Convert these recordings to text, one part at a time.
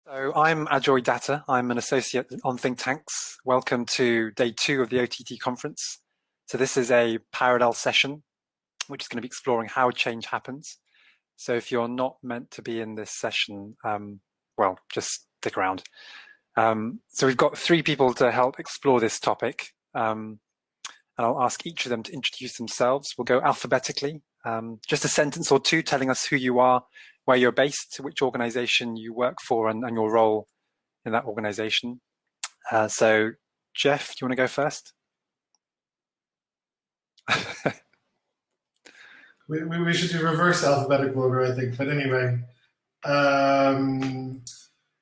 So I'm Ajoy Datta. I'm an associate on think tanks. Welcome to day 2 of the OTT conference. So this is a parallel session, which is going to be exploring how change happens. So if you're not meant to be in this session, well, just stick around. So we've got 3 people to help explore this topic. And I'll ask each of them to introduce themselves. We'll go alphabetically. Just a sentence or 2 telling us who you are, where you're based, which organization you work for, and your role in that organization. So, Jeff, do you want to go first? we should do reverse alphabetical order, I think. But anyway,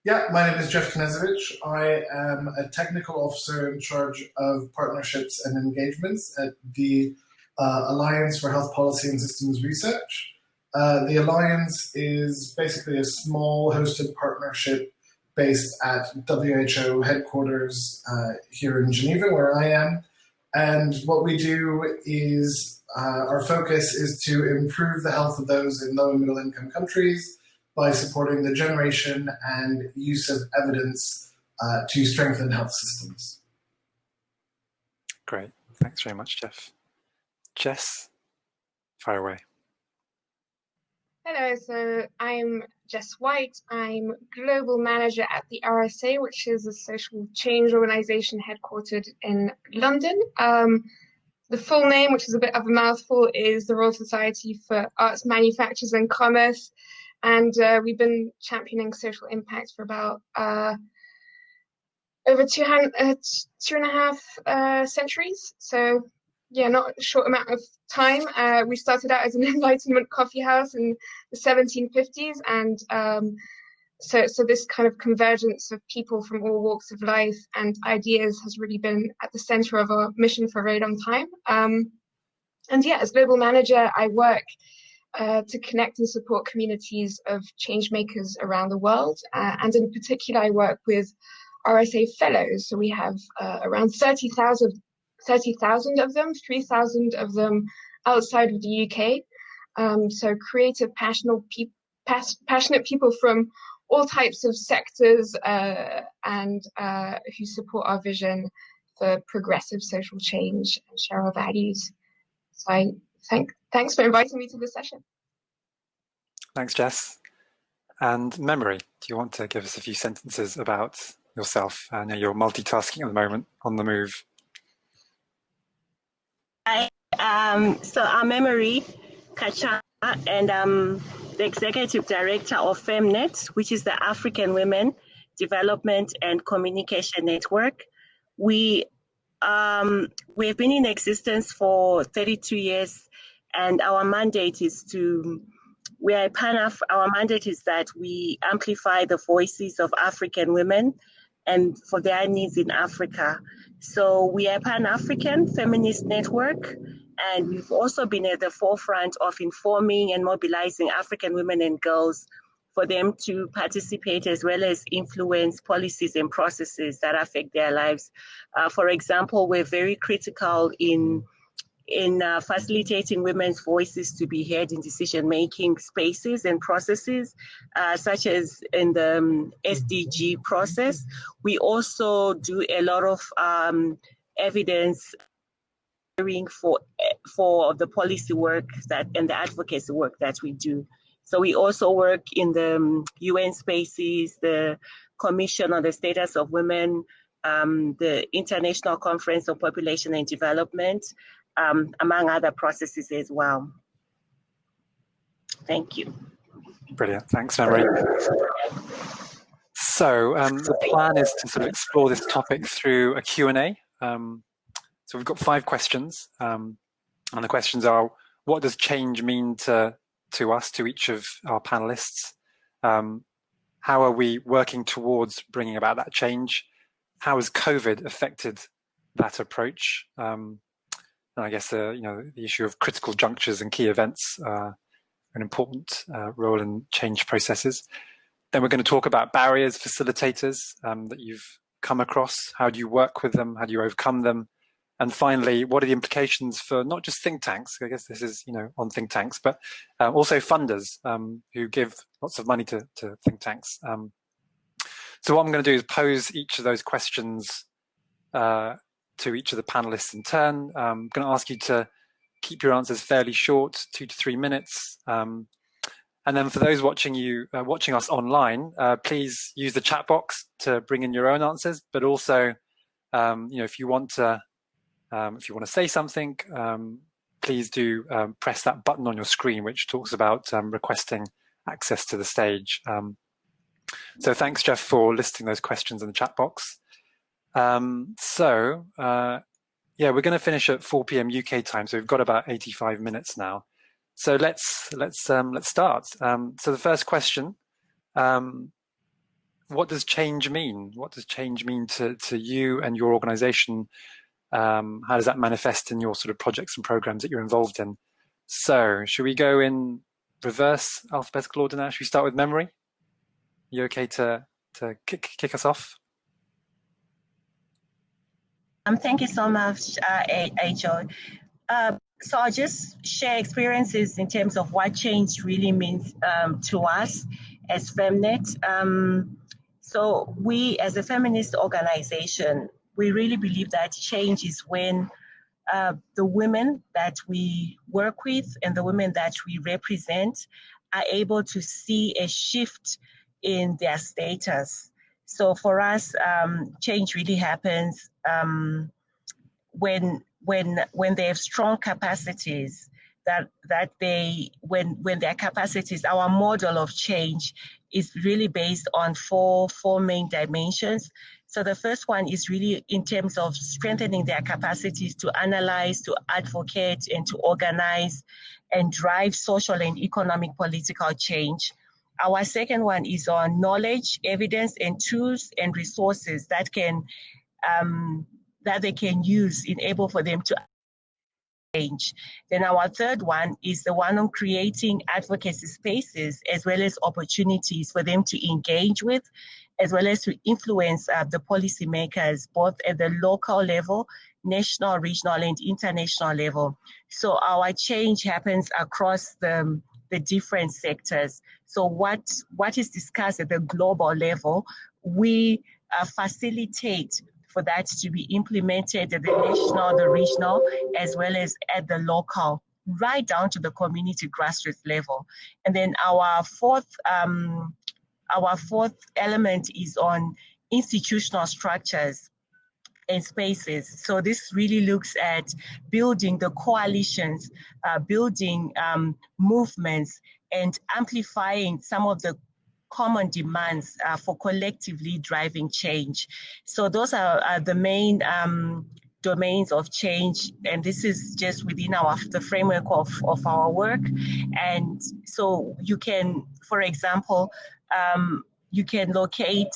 yeah, my name is Jeff Knezovich. I am a technical officer in charge of partnerships and engagements at the Alliance for Health Policy and Systems Research. The Alliance is basically a small hosted partnership based at WHO headquarters here in Geneva, where I am. And what we do is, our focus is to improve the health of those in low and middle income countries by supporting the generation and use of evidence to strengthen health systems. Great. Thanks very much, Jeff. Jess, fire away. Hello, so I'm Jess White. I'm Global Manager at the RSA, which is a social change organization headquartered in London. The full name, which is a bit of a mouthful, is the Royal Society for Arts, Manufactures and Commerce. And we've been championing social impact for about over 2.5 centuries. So yeah, not a short amount of time. We started out as an Enlightenment coffee house in the 1750s, and so this kind of convergence of people from all walks of life and ideas has really been at the center of our mission for a very long time. And yeah, as global manager, I work to connect and support communities of change makers around the world, and in particular, I work with RSA fellows. So we have around 30,000 of them, 3,000 of them outside of the UK. So creative, passionate people from all types of sectors and who support our vision for progressive social change and share our values. So thanks for inviting me to this session. Thanks, Jess. And Memory, do you want to give us a few sentences about yourself? I know you're multitasking at the moment, on the move. Hi, so I'm Memory Kachambwa, and I'm the Executive Director of Femnet, which is the African Women Development and Communication Network. We've been in existence for 32 years, and our mandate is our mandate is that we amplify the voices of African women and for their needs in Africa. So we are a Pan-African feminist network, and we've also been at the forefront of informing and mobilizing African women and girls for them to participate as well as influence policies and processes that affect their lives. For example, we're very critical in facilitating women's voices to be heard in decision-making spaces and processes, such as in the SDG process. We also do a lot of evidence for the policy work and the advocacy work that we do. So we also work in the UN spaces, the Commission on the Status of Women, the International Conference on Population and Development, among other processes as well. Thank you. Brilliant. Thanks, Memory. So the plan is to sort of explore this topic through a Q&A. So we've got 5 questions. And the questions are, what does change mean to us, to each of our panelists? How are we working towards bringing about that change? How has COVID affected that approach? And I guess the issue of critical junctures and key events are an important role in change processes. Then we're going to talk about barriers, facilitators that you've come across. How do you work with them? How do you overcome them? And finally, what are the implications for not just think tanks? I guess this is on think tanks, but also funders who give lots of money to think tanks. So what I'm going to do is pose each of those questions to each of the panelists in turn. I'm going to ask you to keep your answers fairly short, 2 to 3 minutes. And then for those watching us online, please use the chat box to bring in your own answers. But also, if you want to say something, please do press that button on your screen, which talks about requesting access to the stage. So thanks, Jeff, for listing those questions in the chat box. Yeah, we're going to finish at 4 p.m. UK time, so we've got about 85 minutes now. So let's start. So the first question: what does change mean? What does change mean to you and your organization? How does that manifest in your sort of projects and programs that you're involved in? So should we go in reverse alphabetical order now? Should we start with Memory? You okay to kick us off? Thank you so much, Joy. So I'll just share experiences in terms of what change really means to us as Femnet. So we, as a feminist organization, we really believe that change is when the women that we work with and the women that we represent are able to see a shift in their status. So for us, change really happens when they have strong capacities, when their capacities, our model of change is really based on four main dimensions. So the first one is really in terms of strengthening their capacities to analyze, to advocate, and to organize and drive social and economic political change. Our second one is on knowledge, evidence, and tools and resources that they can use for them to change. Then our third one is the one on creating advocacy spaces as well as opportunities for them to engage with, as well as to influence the policymakers, both at the local level, national, regional, and international level. So our change happens across the different sectors. So what is discussed at the global level, we facilitate for that to be implemented at the national, the regional, as well as at the local, right down to the community grassroots level. And then our fourth element is on institutional structures and spaces. So this really looks at building the coalitions, building movements, and amplifying some of the common demands for collectively driving change. So those are the main domains of change, and this is just within the framework of our work. And so you can, for example, you can locate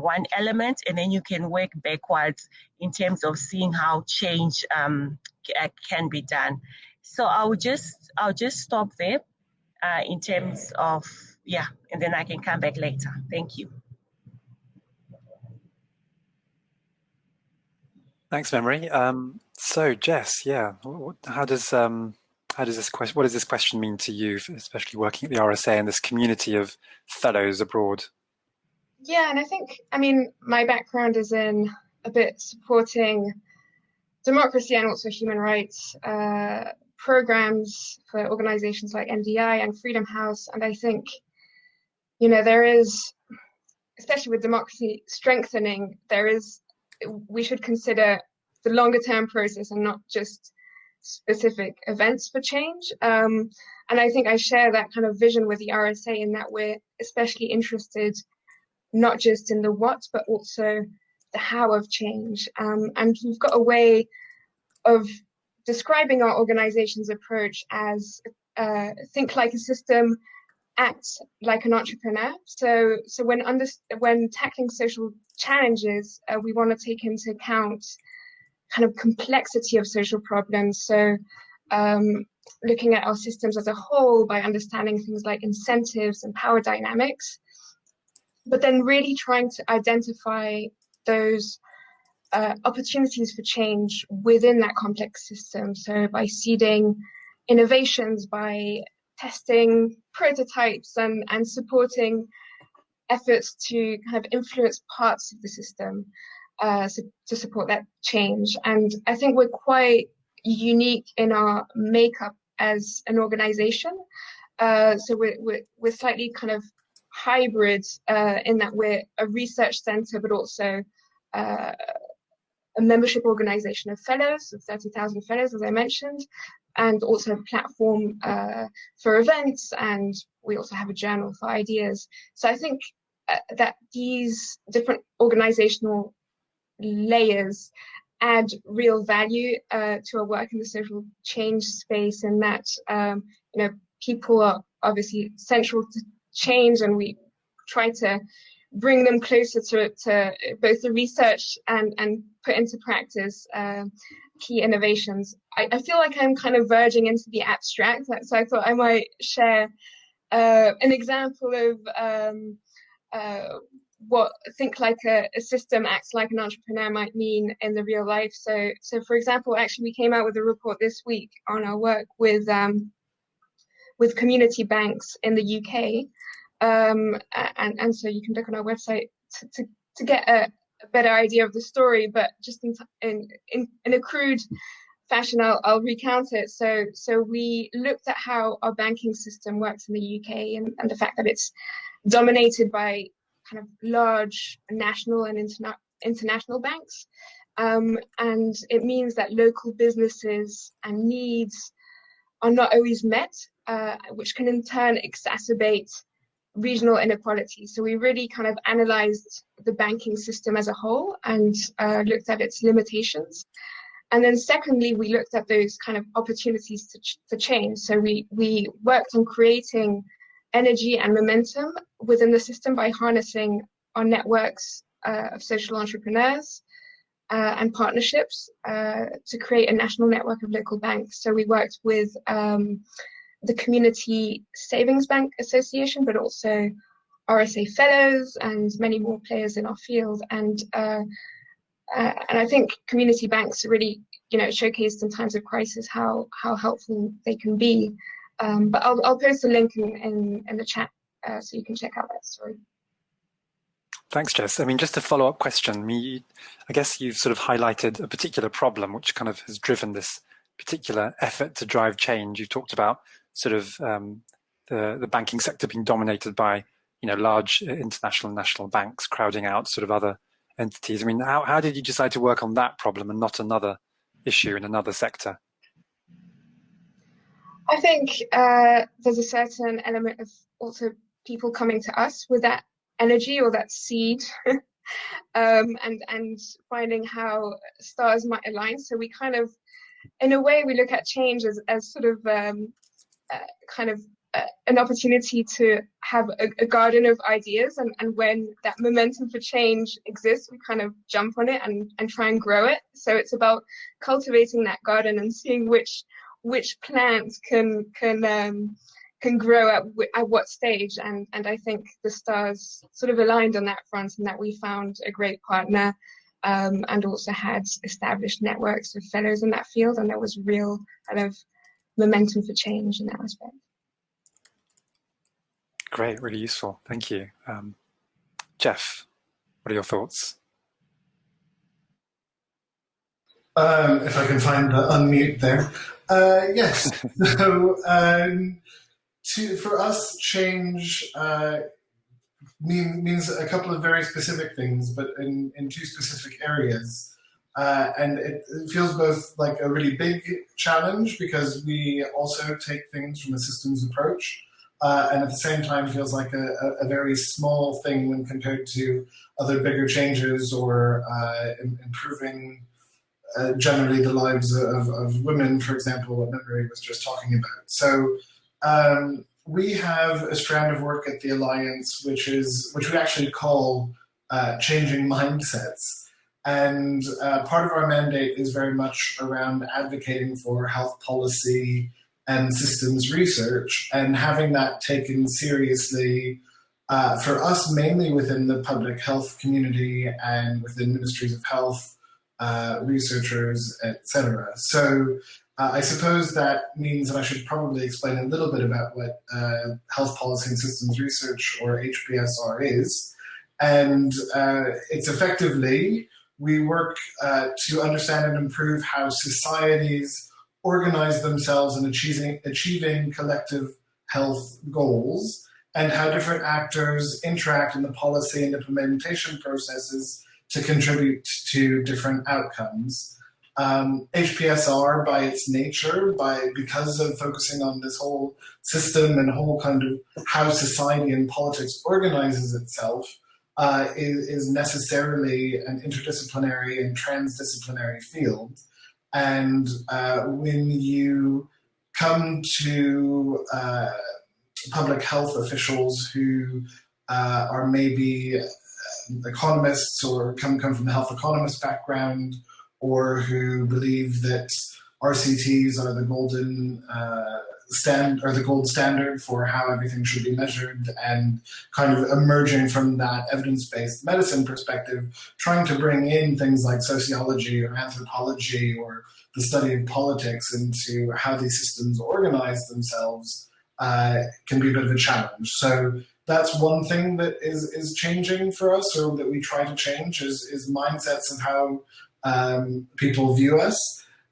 one element, and then you can work backwards in terms of seeing how change can be done. So I'll just stop there in terms of, and then I can come back later. Thank you. Thanks, Memory. So Jess, what does this question mean to you, especially working at the RSA and this community of fellows abroad? Yeah, and I mean, my background is in a bit supporting democracy and also human rights programs for organizations like NDI and Freedom House. And I think, there is, especially with democracy strengthening, we should consider the longer term process and not just specific events for change. And I think I share that kind of vision with the RSA in that we're especially interested not just in the what, but also the how of change. And we've got a way of describing our organization's approach as think like a system, act like an entrepreneur. So when tackling social challenges, we want to take into account kind of complexity of social problems. So looking at our systems as a whole by understanding things like incentives and power dynamics, but then really trying to identify those opportunities for change within that complex system. So by seeding innovations, by testing prototypes and supporting efforts to kind of influence parts of the system to support that change. And I think we're quite unique in our makeup as an organization. So we're slightly kind of hybrid in that we're a research center, but also a membership organization of fellows, of 30,000 fellows, as I mentioned, and also a platform for events, and we also have a journal for ideas. So I think that these different organizational layers add real value to our work in the social change space, and that people are obviously central to change, and we try to bring them closer to both the research and put into practice key innovations. I feel like I'm kind of verging into the abstract, so I thought I might share an example of what think like a system acts like an entrepreneur might mean in the real life. So for example, actually we came out with a report this week on our work with community banks in the UK. And so you can look on our website to get a better idea of the story, but just in a crude fashion, I'll recount it. So we looked at how our banking system works in the UK and the fact that it's dominated by kind of large national and international banks. And it means that local businesses and needs are not always met, which can in turn exacerbate regional inequality. So we really kind of analyzed the banking system as a whole and looked at its limitations. And then secondly, we looked at those kind of opportunities for change. So we worked on creating energy and momentum within the system by harnessing our networks of social entrepreneurs and partnerships to create a national network of local banks. So we worked with the Community Savings Bank Association, but also RSA Fellows and many more players in our field. And I think community banks really, showcased in times of crisis how helpful they can be. But I'll post a link in the chat so you can check out that story. Thanks, Jess. I mean, just a follow-up question. I guess you've sort of highlighted a particular problem which kind of has driven this particular effort to drive change. You talked about sort of the banking sector being dominated by large international and national banks crowding out sort of other entities. I mean, how did you decide to work on that problem and not another issue in another sector? I think there's a certain element of also people coming to us with that energy or that seed and finding how stars might align. So we kind of, in a way, we look at change as sort of an opportunity to have a garden of ideas, and when that momentum for change exists, we kind of jump on it and try and grow it. So it's about cultivating that garden and seeing which plants can grow at what stage, and I think the stars sort of aligned on that front, and that we found a great partner and also had established networks of fellows in that field, and there was real kind of momentum for change in that aspect. Great, really useful. Thank you. Jeff, what are your thoughts? If I can find the unmute there. Yes. So for us, change means a couple of very specific things, but in two specific areas. And it feels both like a really big challenge because we also take things from a systems approach, and at the same time feels like a very small thing when compared to other bigger changes or improving generally the lives of women, for example, what Memory was just talking about. So we have a strand of work at the Alliance, which we actually call changing mindsets. And part of our mandate is very much around advocating for health policy and systems research, and having that taken seriously for us, mainly within the public health community and within ministries of health, researchers, etc. So I suppose that means that I should probably explain a little bit about what health policy and systems research, or HPSR, is. And it's effectively, we work to understand and improve how societies organize themselves in achieving collective health goals, and how different actors interact in the policy and implementation processes to contribute to different outcomes. HPSR, by its nature, because of focusing on this whole system and whole kind of how society and politics organizes itself, is necessarily an interdisciplinary and transdisciplinary field. And when you come to public health officials who are maybe economists or come from the health economist background, or who believe that RCTs are the gold standard for how everything should be measured, and kind of emerging from that evidence-based medicine perspective, trying to bring in things like sociology or anthropology or the study of politics into how these systems organize themselves can be a bit of a challenge. So that's one thing that is changing for us, or that we try to change, is mindsets of how people view us.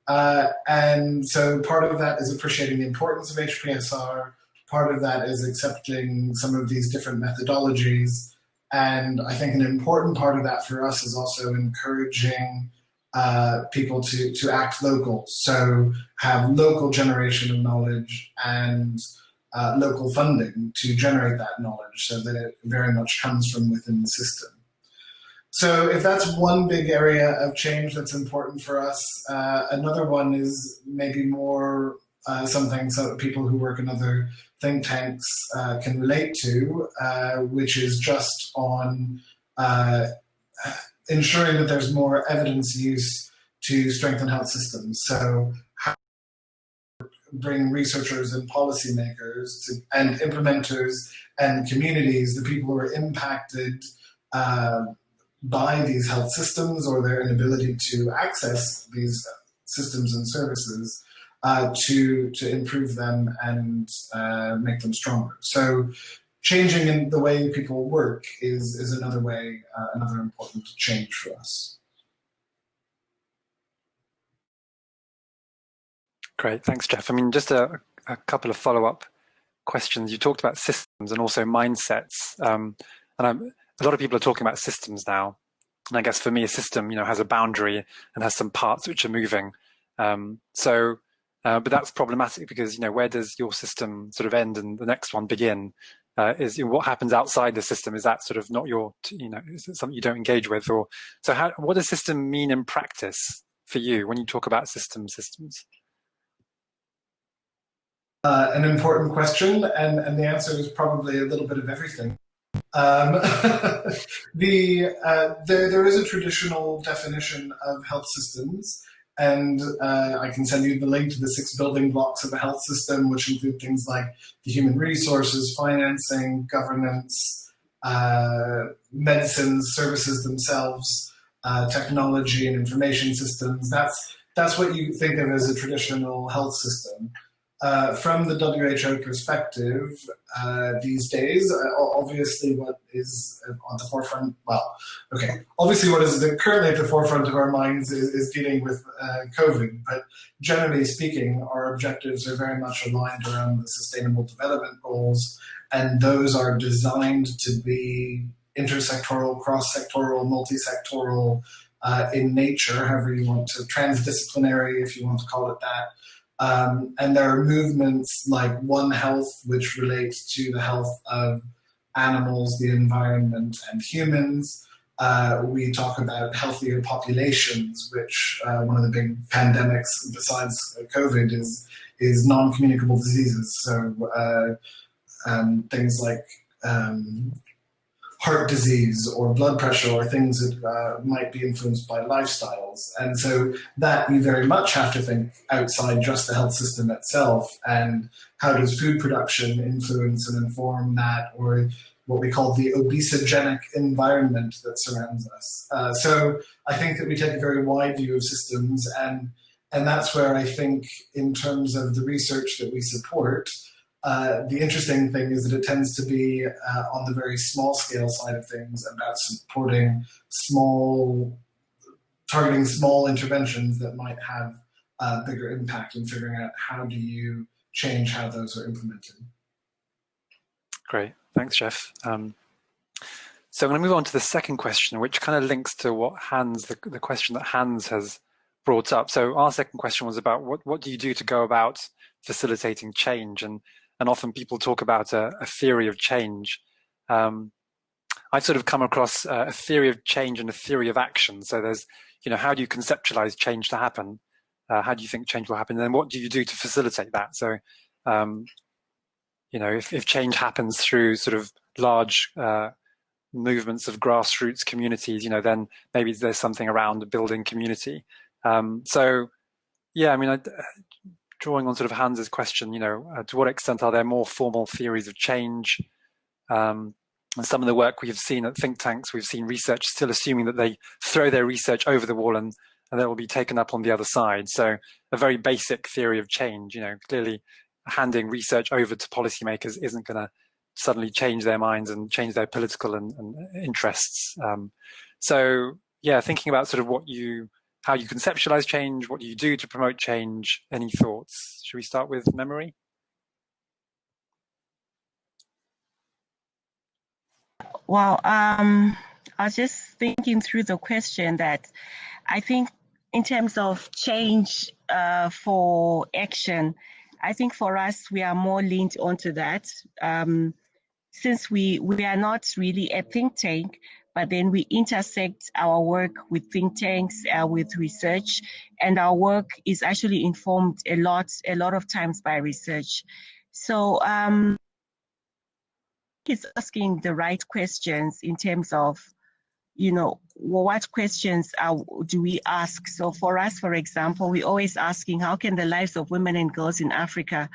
And so part of that is appreciating the importance of HPSR. Part of that is accepting some of these different methodologies. And I think an important part of that for us is also encouraging people to act local. So have local generation of knowledge and local funding to generate that knowledge, so that it very much comes from within the system. So if that's one big area of change that's important for us, another one is maybe more something so people who work in other think tanks can relate to, which is just on ensuring that there's more evidence use to strengthen health systems. So how to bring researchers and policymakers and implementers and communities, the people who are impacted by these health systems or their inability to access these systems and services, to improve them and make them stronger. So changing in the way people work is another way, another important change for us. Great, thanks, Jeff. I mean, just a couple of follow-up questions. You talked about systems and also mindsets, and a lot of people are talking about systems now. And I guess for me, a system, has a boundary and has some parts which are moving. But that's problematic because, where does your system sort of end and the next one begin? Is what happens outside the system, is that sort of not your, is it something you don't engage with? Or so what does system mean in practice for you when you talk about systems? An important question, and the answer is probably a little bit of everything. There is a traditional definition of health systems, and I can send you the link to the 6 building blocks of a health system, which include things like the human resources, financing, governance, medicines, services themselves, technology and information systems. That's what you think of as a traditional health system. From the WHO perspective, these days, obviously what is on the forefront, obviously what is currently at the forefront of our minds is dealing with COVID, but generally speaking, our objectives are very much aligned around the Sustainable Development Goals, and those are designed to be intersectoral, cross-sectoral, multi-sectoral in nature, however you want to, transdisciplinary, if you want to call it that. And there are movements like One Health, which relates to the health of animals, the environment, and humans. We talk about healthier populations, which one of the big pandemics besides COVID is non-communicable diseases. So things like heart disease or blood pressure or things that might be influenced by lifestyles. And so that you very much have to think outside just the health system itself, and how does food production influence and inform that, or what we call the obesogenic environment that surrounds us. So I think that we take a very wide view of systems, and And that's where I think, in terms of the research that we support, the interesting thing is that it tends to be on the very small scale side of things, about supporting targeting small interventions that might have a bigger impact, and figuring out how do you change how those are implemented. Great, thanks, Jeff. So I'm going to move on to the second question, which kind of links to what the question that Hans has brought up. So our second question was about what do you do to go about facilitating change? And often people talk about a theory of change. I've sort of come across a theory of change and a theory of action. So there's, how do you conceptualize change to happen? How do you think change will happen? And then what do you do to facilitate that? So, if change happens through sort of large movements of grassroots communities, then maybe there's something around building community. Drawing on sort of Hans's question, to what extent are there more formal theories of change? And some of the work we have seen at think tanks, we've seen research still assuming that they throw their research over the wall and that will be taken up on the other side. So a very basic theory of change, clearly handing research over to policymakers isn't going to suddenly change their minds and change their political and interests. Thinking about sort of how you conceptualize change, what do you do to promote change? Any thoughts? Should we start with Memory? Well, I was just thinking through the question that I think in terms of change for action, I think for us, we are more leaned onto that. Since we are not really a think tank, but then we intersect our work with think tanks, with research, and our work is actually informed a lot of times by research. So it's asking the right questions in terms of, what questions do we ask? So for us, for example, we're always asking, how can the lives of women and girls in Africa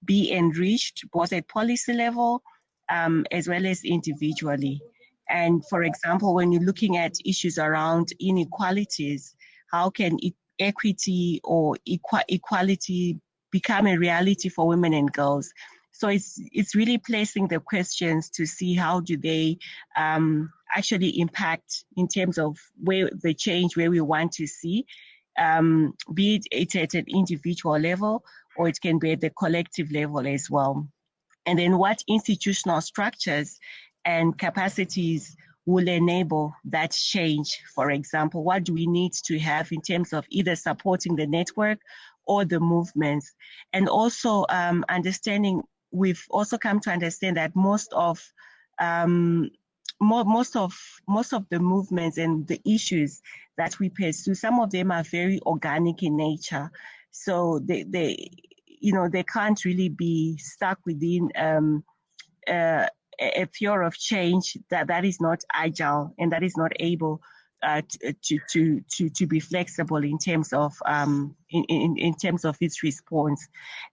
be enriched, both at policy level as well as individually? And for example, when you're looking at issues around inequalities, how can equity or equality become a reality for women and girls? So it's really placing the questions to see how do they actually impact in terms of where the change, where we want to see, be it at an individual level, or it can be at the collective level as well. And then what institutional structures and capacities will enable that change? For example, what do we need to have in terms of either supporting the network or the movements? And also understanding, we've also come to understand that most of the movements and the issues that we pursue, some of them are very organic in nature. So they can't really be stuck within a theory of change that is not agile and that is not able to be flexible in terms of in terms of its response.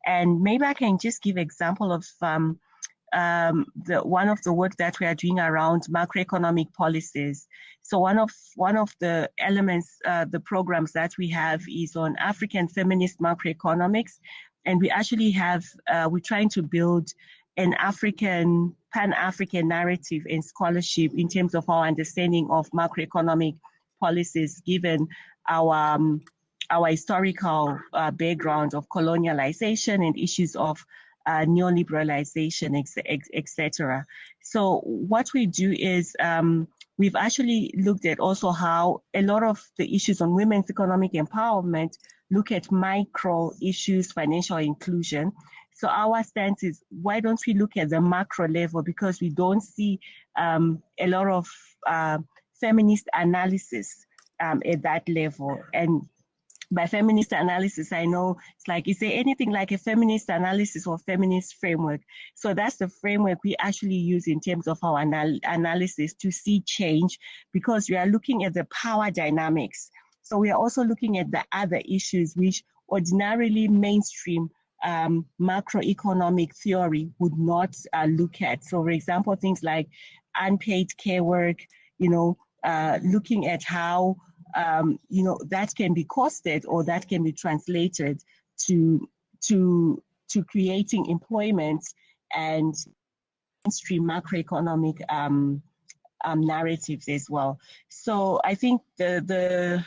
And maybe I can just give example of one of the work that we are doing around macroeconomic policies. So one of the elements, the programs that we have is on African feminist macroeconomics, and we actually have we're trying to build an Pan-African narrative and scholarship in terms of our understanding of macroeconomic policies, given our historical background of colonialization and issues of neoliberalization, etc. So what we do is we've actually looked at also how a lot of the issues on women's economic empowerment look at micro issues, financial inclusion. So our stance is, why don't we look at the macro level? Because we don't see a lot of feminist analysis at that level. And by feminist analysis, I know it's like, is there anything like a feminist analysis or feminist framework? So that's the framework we actually use in terms of our analysis to see change, because we are looking at the power dynamics. So we are also looking at the other issues which ordinarily mainstream macroeconomic theory would not look at. So for example, things like unpaid care work, looking at how that can be costed or that can be translated to creating employment and mainstream macroeconomic narratives as well. So I think in our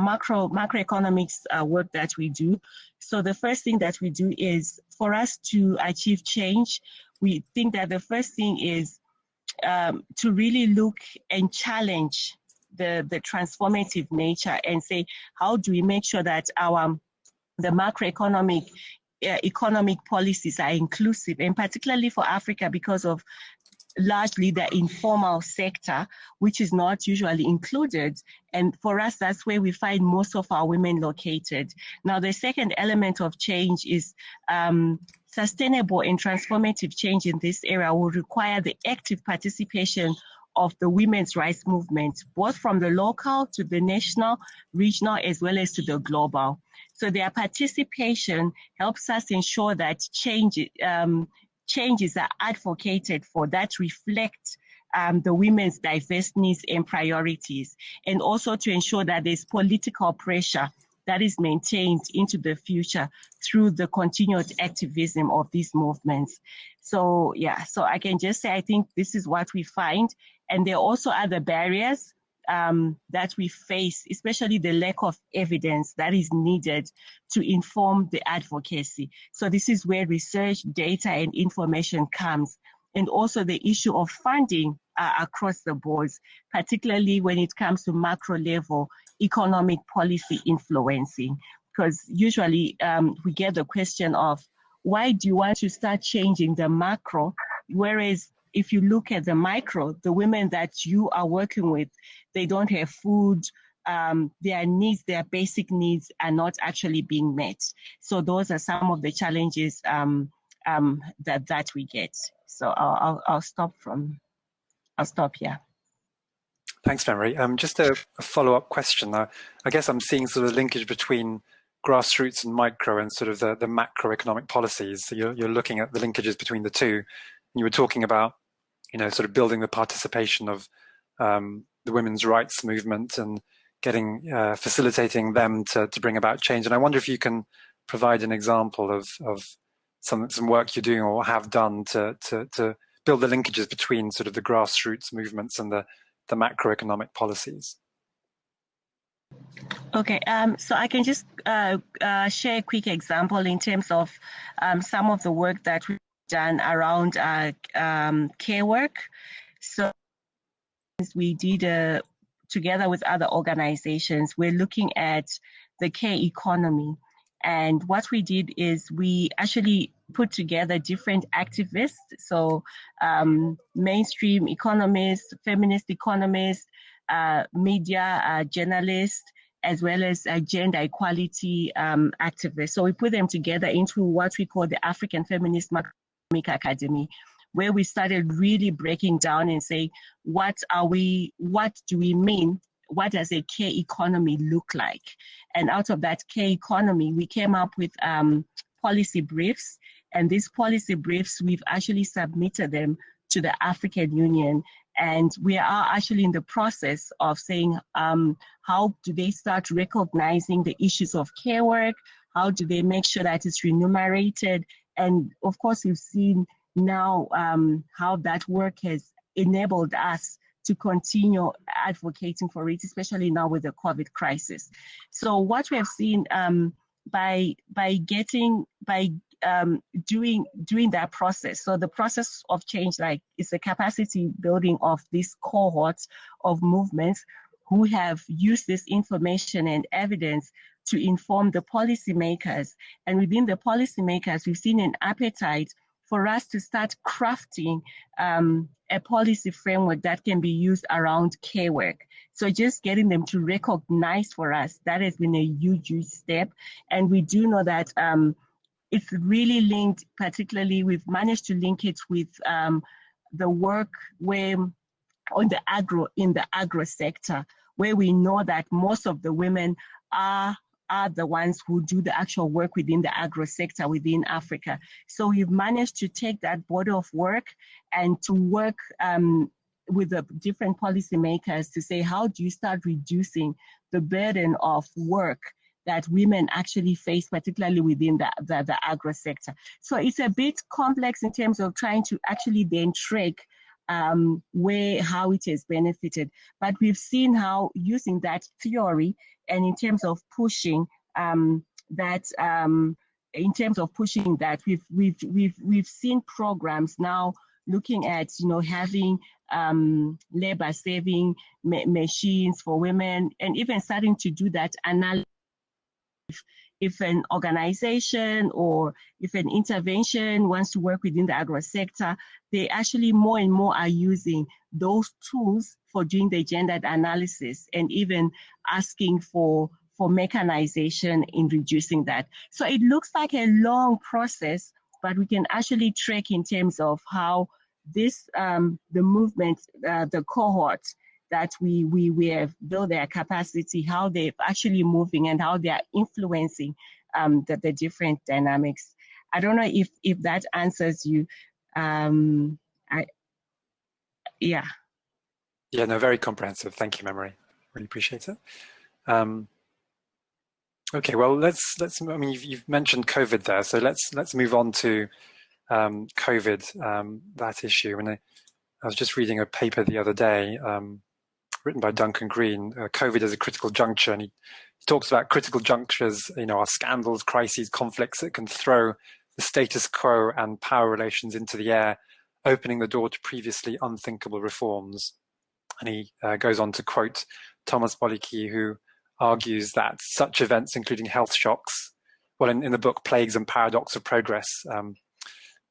macroeconomics work that we do, so the first thing that we do is, for us to achieve change, we think that the first thing is to really look and challenge the transformative nature and say, how do we make sure that the macroeconomic economic policies are inclusive, and particularly for Africa, because of largely the informal sector, which is not usually included. And for us, that's where we find most of our women located. Now, the second element of change is sustainable and transformative change in this area will require the active participation of the women's rights movement, both from the local to the national, regional, as well as to the global. So their participation helps us ensure that changes are advocated for that reflect the women's diverse needs and priorities, and also to ensure that there's political pressure that is maintained into the future through the continued activism of these movements. So yeah, so I can just say I think this is what we find. And there are also other barriers that we face, especially the lack of evidence that is needed to inform the advocacy. So this is where research, data, and information comes. And also the issue of funding across the boards, particularly when it comes to macro level economic policy influencing. Because usually we get the question of, why do you want to start changing the macro? Whereas if you look at the micro, the women that you are working with, they don't have food, their needs, their basic needs are not actually being met. So those are some of the challenges that we get. So I'll stop here. Thanks, Memory. Just a follow-up question. I guess I'm seeing sort of a linkage between grassroots and micro and sort of the macroeconomic policies. So you're looking at the linkages between the two. And you were talking about, sort of building the participation of the women's rights movement and facilitating them to bring about change. And I wonder if you can provide an example of some work you're doing or have done to build the linkages between sort of the grassroots movements and the macroeconomic policies. Okay, so I can just share a quick example in terms of some of the work that we've done around care work. So we did together with other organizations, we're looking at the care economy. And what we did is we actually put together different activists, so mainstream economists, feminist economists, media journalists, as well as gender equality activists. So we put them together into what we call the African Feminist Macroeconomic Academy, where we started really breaking down and say, what do we mean? What does a care economy look like? And out of that care economy, we came up with policy briefs. And these policy briefs, we've actually submitted them to the African Union. And we are actually in the process of saying, how do they start recognizing the issues of care work? How do they make sure that it's remunerated? And of course, we've seen now how that work has enabled us to continue advocating for it, especially now with the COVID crisis. So what we have seen by doing that process, so the process of change, like, is the capacity building of these cohorts of movements who have used this information and evidence to inform the policymakers. And within the policymakers, we've seen an appetite for us to start crafting a policy framework that can be used around care work. So just getting them to recognize for us, that has been a huge, huge step. And we do know that it's really linked, particularly we've managed to link it with the work where in the agro sector, where we know that most of the women are the ones who do the actual work within the agro sector within Africa. So we've managed to take that body of work and to work with the different policymakers to say, how do you start reducing the burden of work that women actually face, particularly within the agro sector? So it's a bit complex in terms of trying to actually then track how it has benefited. But we've seen how using that theory and in terms of pushing we've seen programs now looking at, having labor saving machines for women, and even starting to do that analysis. If an organization or if an intervention wants to work within the agro sector, they actually more and more are using those tools for doing the gendered analysis and even asking for mechanization in reducing that. So it looks like a long process, but we can actually track in terms of how this, the movement, the cohort that we have built their capacity, how they're actually moving and how they are influencing the different dynamics. I don't know if that answers you. Yeah. Yeah, no, very comprehensive. Thank you, Memory. Really appreciate it. Okay, well, let's. I mean, you've mentioned COVID there, so let's move on to COVID, that issue. And I was just reading a paper the other day, written by Duncan Green, COVID as a critical juncture, and he talks about critical junctures, are scandals, crises, conflicts that can throw the status quo and power relations into the air, opening the door to previously unthinkable reforms. And he goes on to quote Thomas Bollicki, who argues that such events, including health shocks, well, in the book Plagues and Paradox of Progress,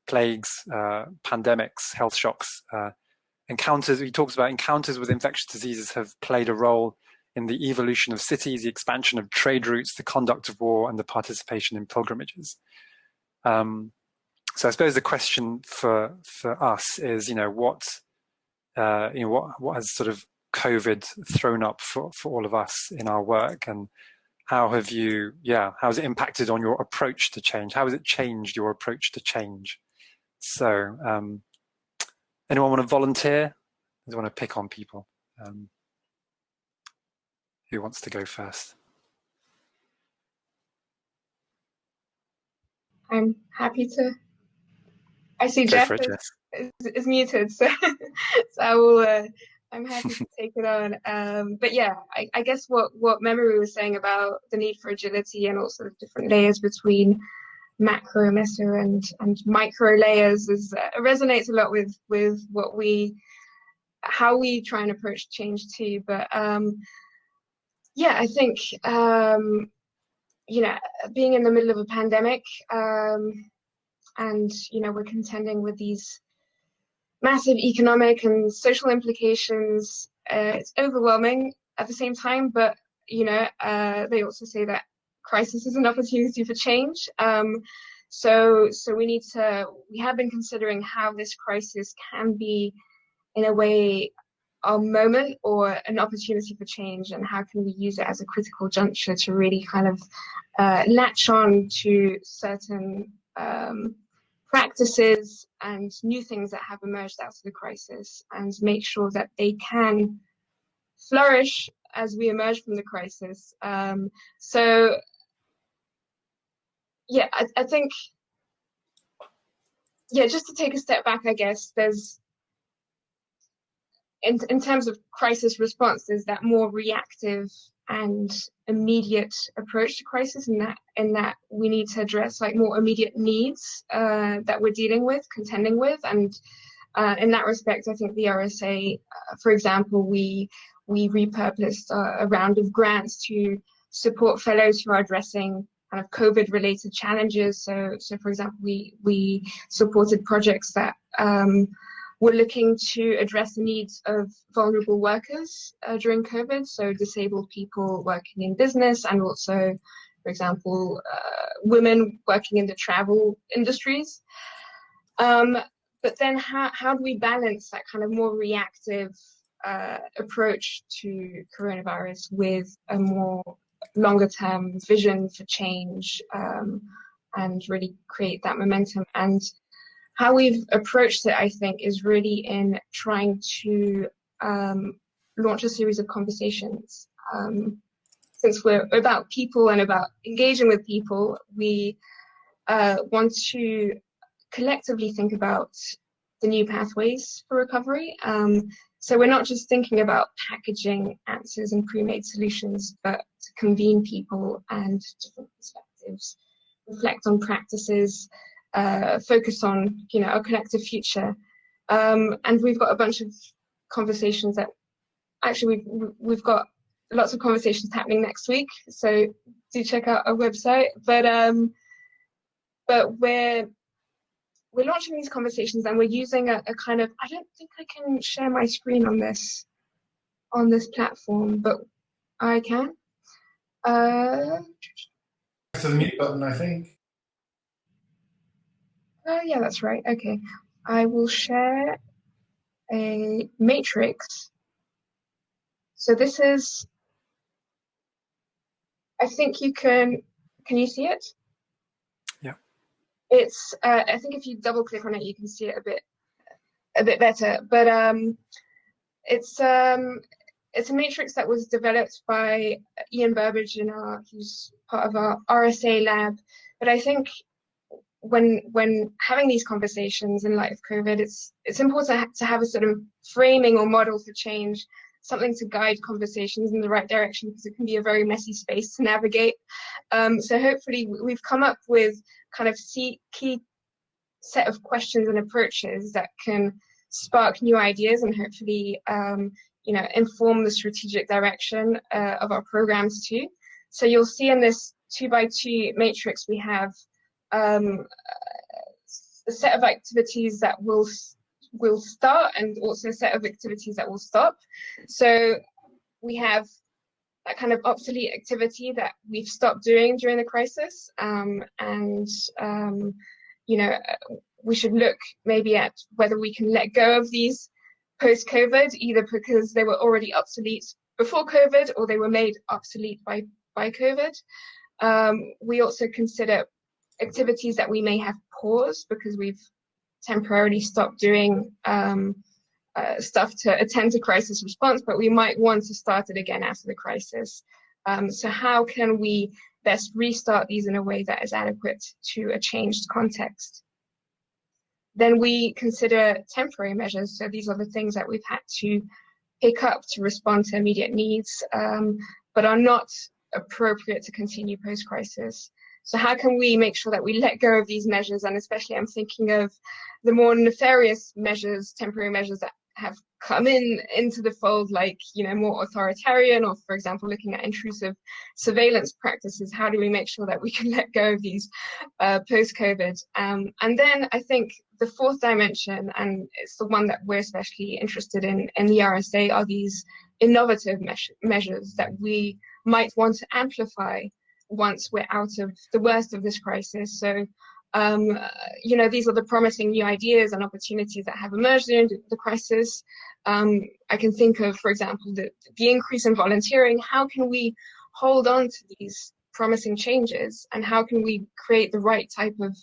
plagues, pandemics, health shocks, encounters, he talks about encounters with infectious diseases have played a role in the evolution of cities, the expansion of trade routes, the conduct of war, and the participation in pilgrimages. So I suppose the question for us is, what has sort of COVID thrown up for all of us in our work, and how has it impacted on your approach to change? How has it changed your approach to change? So, anyone want to volunteer? I want to pick on people. Who wants to go first? I'm happy to. I see Go Jeff for it, Jess. is muted, so I will. I'm happy to take it on. But yeah, I guess what Memory was saying about the need for agility and also the different layers between macro, meso, and micro layers resonates a lot with how we try and approach change too. But yeah, I think being in the middle of a pandemic, and we're contending with these massive economic and social implications. It's overwhelming at the same time, but they also say that crisis is an opportunity for change. So we have been considering how this crisis can be, in a way, a moment or an opportunity for change, and how can we use it as a critical juncture to really kind of latch on to certain practices and new things that have emerged out of the crisis, and make sure that they can flourish as we emerge from the crisis. So yeah, I think, just to take a step back, I guess there's, in terms of crisis response, there's that more reactive and immediate approach to crisis, in that we need to address like more immediate needs that we're contending with, and in that respect, I think the RSA, for example, we repurposed a round of grants to support fellows who are addressing kind of COVID-related challenges. So for example, we supported projects that were looking to address the needs of vulnerable workers during COVID, so disabled people working in business, and also, for example, women working in the travel industries. But then how do we balance that kind of more reactive approach to coronavirus with a more longer-term vision for change, and really create that momentum? And how we've approached it, I think, is really in trying to launch a series of conversations. Since we're about people and about engaging with people, we want to collectively think about the new pathways for recovery. So we're not just thinking about packaging answers and pre-made solutions, but to convene people and different perspectives, reflect on practices, focus on, our collective future. And we've got a bunch of conversations that actually we've got lots of conversations happening next week. So do check out our website. But we're launching these conversations, and we're using a kind of, I don't think I can share my screen on this platform, but I can. It's the mute button, I think. Oh, yeah, that's right. Okay. I will share a matrix. So this is, I think can you see it? Yeah. It's, I think if you double click on it, you can see it a bit better, but it's a matrix that was developed by Ian Burbage who's part of our RSA lab. But I think when having these conversations in light of COVID, it's important to have a sort of framing or model for change, something to guide conversations in the right direction, because it can be a very messy space to navigate. So hopefully we've come up with kind of key set of questions and approaches that can spark new ideas and hopefully inform the strategic direction of our programs too. So you'll see in this 2x2 matrix we have a set of activities that will start and also a set of activities that will stop. So we have that kind of obsolete activity that we've stopped doing during the crisis, we should look maybe at whether we can let go of these post-COVID, either because they were already obsolete before COVID or they were made obsolete by COVID. We also consider activities that we may have paused because we've temporarily stopped doing stuff to attend to crisis response, but we might want to start it again after the crisis. So how can we best restart these in a way that is adequate to a changed context? Then we consider temporary measures. So these are the things that we've had to pick up to respond to immediate needs, but are not appropriate to continue post-crisis. So how can we make sure that we let go of these measures? And especially I'm thinking of the more nefarious measures, temporary measures that have come into the fold, like, more authoritarian, or for example, looking at intrusive surveillance practices. How do we make sure that we can let go of these post-COVID? And then I think the fourth dimension, and it's the one that we're especially interested in the RSA, are these innovative measures that we might want to amplify once we're out of the worst of this crisis. So, these are the promising new ideas and opportunities that have emerged during the crisis. I can think of, for example, the increase in volunteering. How can we hold on to these promising changes, and how can we create the right type of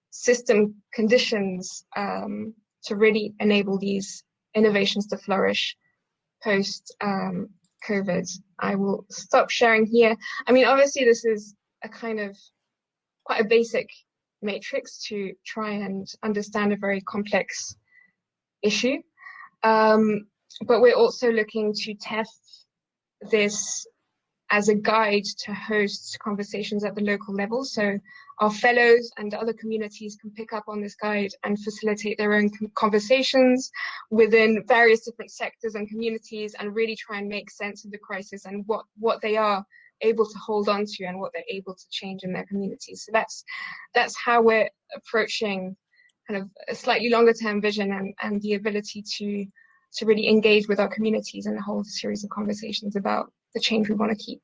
system conditions to really enable these innovations to flourish post-COVID? I will stop sharing here. I mean, obviously, this is a kind of quite a basic matrix to try and understand a very complex issue. But we're also looking to test this as a guide to host conversations at the local level. So our fellows and other communities can pick up on this guide and facilitate their own conversations within various different sectors and communities, and really try and make sense of the crisis and what they are able to hold on to and what they're able to change in their communities. So that's how we're approaching kind of a slightly longer term vision and the ability to really engage with our communities and hold a series of conversations about the change we want to keep.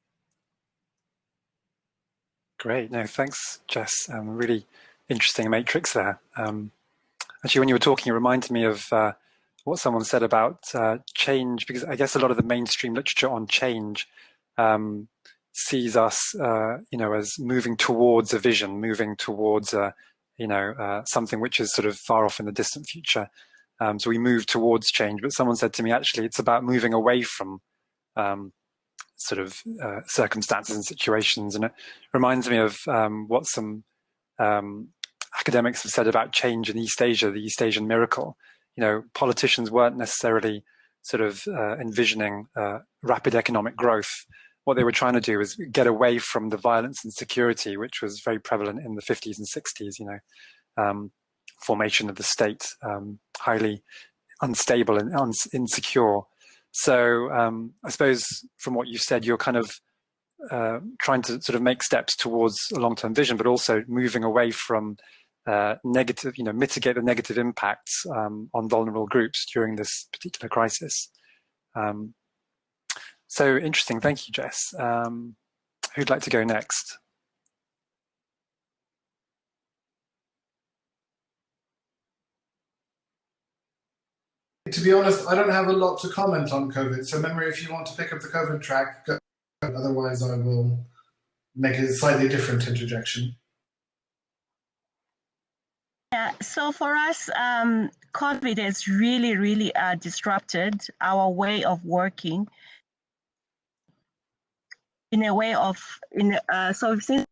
Great. No, thanks, Jess. Really interesting matrix there. Actually, when you were talking, it reminded me of what someone said about change, because I guess a lot of the mainstream literature on change sees us, as moving towards a vision, moving towards a something which is sort of far off in the distant future. So we move towards change, but someone said to me, actually, it's about moving away from circumstances and situations. And it reminds me of what some academics have said about change in East Asia, the East Asian miracle. Politicians weren't necessarily sort of envisioning rapid economic growth. What they were trying to do was get away from the violence and security, which was very prevalent in the 50s and 60s, formation of the state, highly unstable and insecure. So I suppose from what you said, you're kind of trying to sort of make steps towards a long-term vision, but also moving away from negative, mitigate the negative impacts on vulnerable groups during this particular crisis. So interesting. Thank you, Jess. Who'd like to go next? To be honest, I don't have a lot to comment on COVID. So Memory, if you want to pick up the COVID track, go. Otherwise I will make a slightly different interjection. Yeah, so for us, COVID has really disrupted our way of working in a way of, so we've seen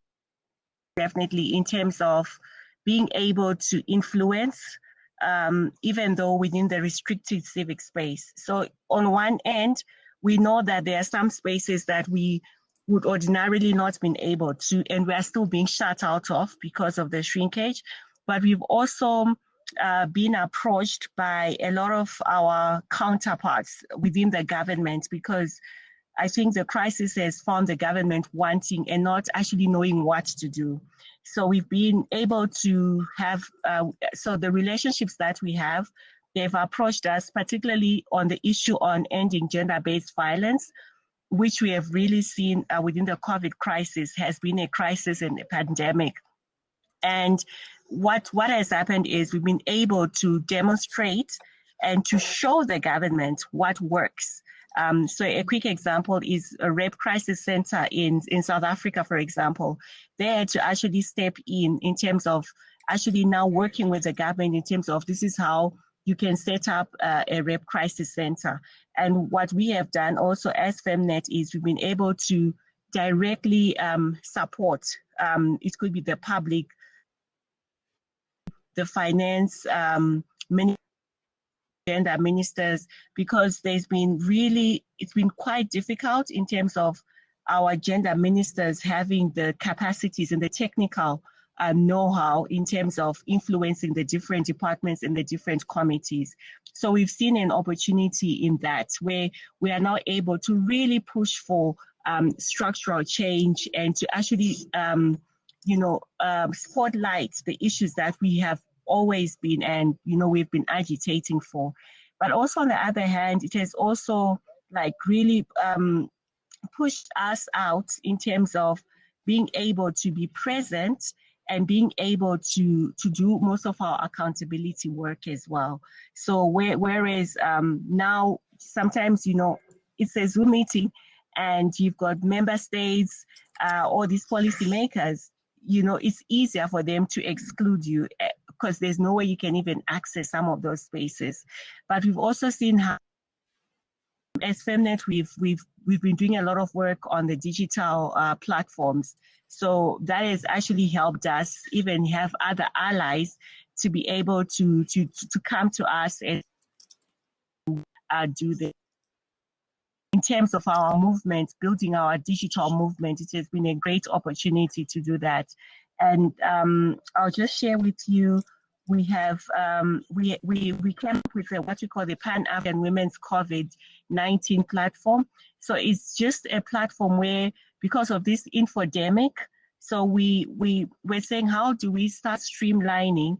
definitely in terms of being able to influence, even though within the restricted civic space. So on one end, we know that there are some spaces that we would ordinarily not been able to, and we're still being shut out of because of the shrinkage. But we've also been approached by a lot of our counterparts within the government, because I think the crisis has found the government wanting and not actually knowing what to do. So we've been able to have, so the relationships that we have, they've approached us, particularly on the issue on ending gender-based violence, which we have really seen within the COVID crisis has been a crisis and a pandemic. And what has happened is we've been able to demonstrate and to show the government what works. So a quick example is a rape crisis center in South Africa, for example. They had to actually step in terms of actually now working with the government in terms of this is how you can set up a rape crisis center. And what we have done also as Femnet is we've been able to directly support, it could be the public, the finance, gender ministers, because it's been quite difficult in terms of our gender ministers having the capacities and the technical know-how in terms of influencing the different departments and the different committees. So we've seen an opportunity in that, where we are now able to really push for structural change and to actually, spotlight the issues that we have always been and we've been agitating for. But also on the other hand, it has also really pushed us out in terms of being able to be present and being able to do most of our accountability work as well. So whereas now sometimes it's a Zoom meeting and you've got member states or these policymakers, it's easier for them to exclude you because there's no way you can even access some of those spaces. But we've also seen how, as Femnet, we've been doing a lot of work on the digital platforms. So that has actually helped us even have other allies to be able to come to us and do this. In terms of our movement, building our digital movement, it has been a great opportunity to do that. And I'll just share with you, we have we came up with what we call the Pan-African Women's COVID-19 platform. So it's just a platform where, because of this infodemic, so we're saying, how do we start streamlining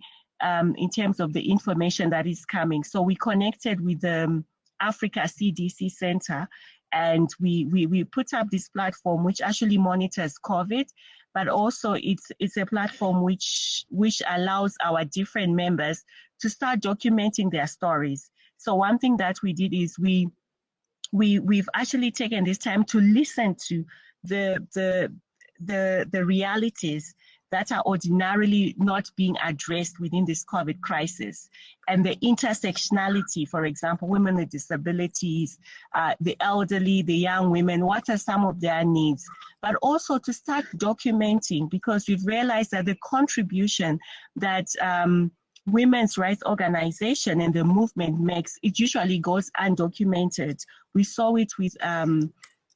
in terms of the information that is coming? So we connected with the Africa CDC Center, and we put up this platform which actually monitors COVID, but also it's a platform which allows our different members to start documenting their stories. So one thing that we did is we've actually taken this time to listen to the realities that are ordinarily not being addressed within this COVID crisis. And the intersectionality, for example, women with disabilities, the elderly, the young women, what are some of their needs? But also to start documenting, because we've realized that the contribution that women's rights organization and the movement makes, it usually goes undocumented. We saw it with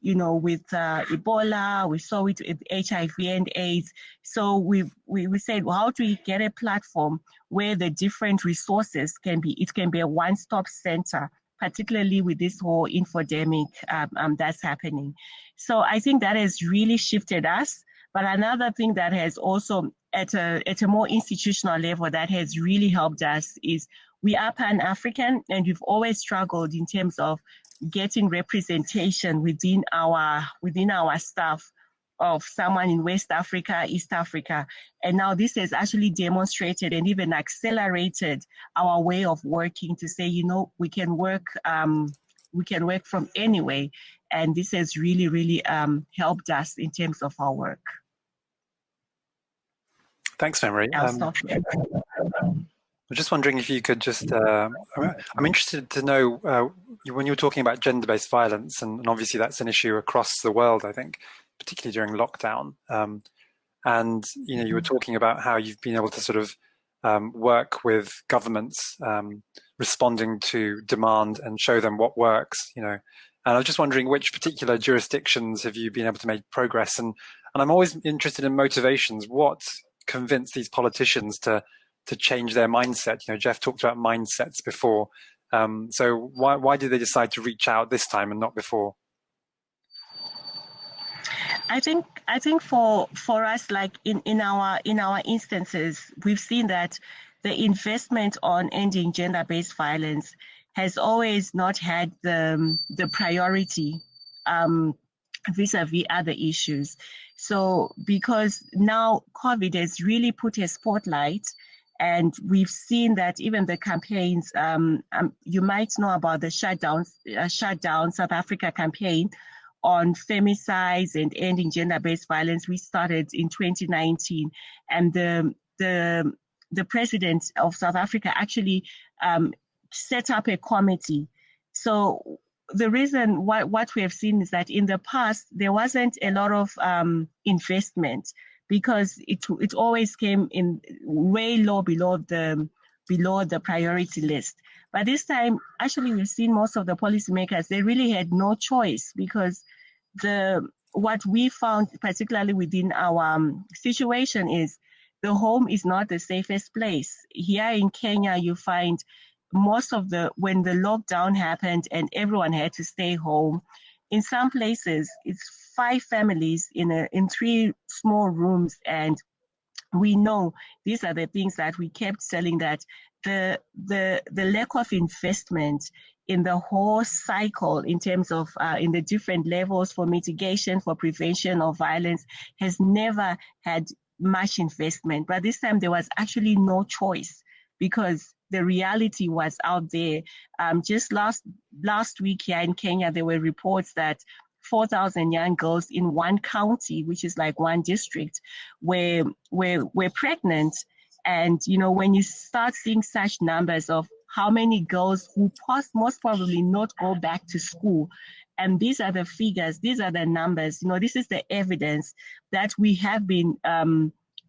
with Ebola, we saw it with HIV and AIDS. So we said, well, how do we get a platform where the different resources it can be a one-stop center, particularly with this whole infodemic that's happening. So I think that has really shifted us. But another thing that has also, at a more institutional level, that has really helped us is we are Pan-African, and we've always struggled in terms of getting representation within our staff of someone in West Africa, East Africa. And now this has actually demonstrated and even accelerated our way of working to say, we can work from anywhere. And this has really, really helped us in terms of our work. Thanks, Memory. I'm just wondering if you could just, I'm interested to know, when you're talking about gender-based violence, and obviously that's an issue across the world, I think, particularly during lockdown. And, you were talking about how you've been able to sort of work with governments responding to demand and show them what works, And I was just wondering which particular jurisdictions have you been able to make progress? And I'm always interested in motivations. What convinced these politicians to change their mindset? Jeff talked about mindsets before. So why did they decide to reach out this time and not before? I think for us, like in our instances, we've seen that the investment on ending gender-based violence has always not had the priority vis-a-vis other issues. So because now COVID has really put a spotlight, and we've seen that even the campaigns, you might know about the Shutdown South Africa campaign on femicides and ending gender-based violence. We started in 2019, and the president of South Africa actually set up a committee. So the reason what we have seen is that in the past there wasn't a lot of investment, because it always came in way low below the priority list. But this time, actually, we've seen most of the policymakers, they really had no choice, because what we found, particularly within our situation, is the home is not the safest place. Here in Kenya, you find when the lockdown happened and everyone had to stay home, in some places it's 5 families in 3 small rooms. And we know these are the things that we kept telling, that the lack of investment in the whole cycle in terms of in the different levels for mitigation, for prevention of violence, has never had much investment. But this time there was actually no choice, because the reality was out there. Just last week here in Kenya, there were reports that 4,000 young girls in one county, which is like one district, were pregnant. And when you start seeing such numbers of how many girls who most probably not go back to school, and these are the figures, these are the numbers, this is the evidence that we have been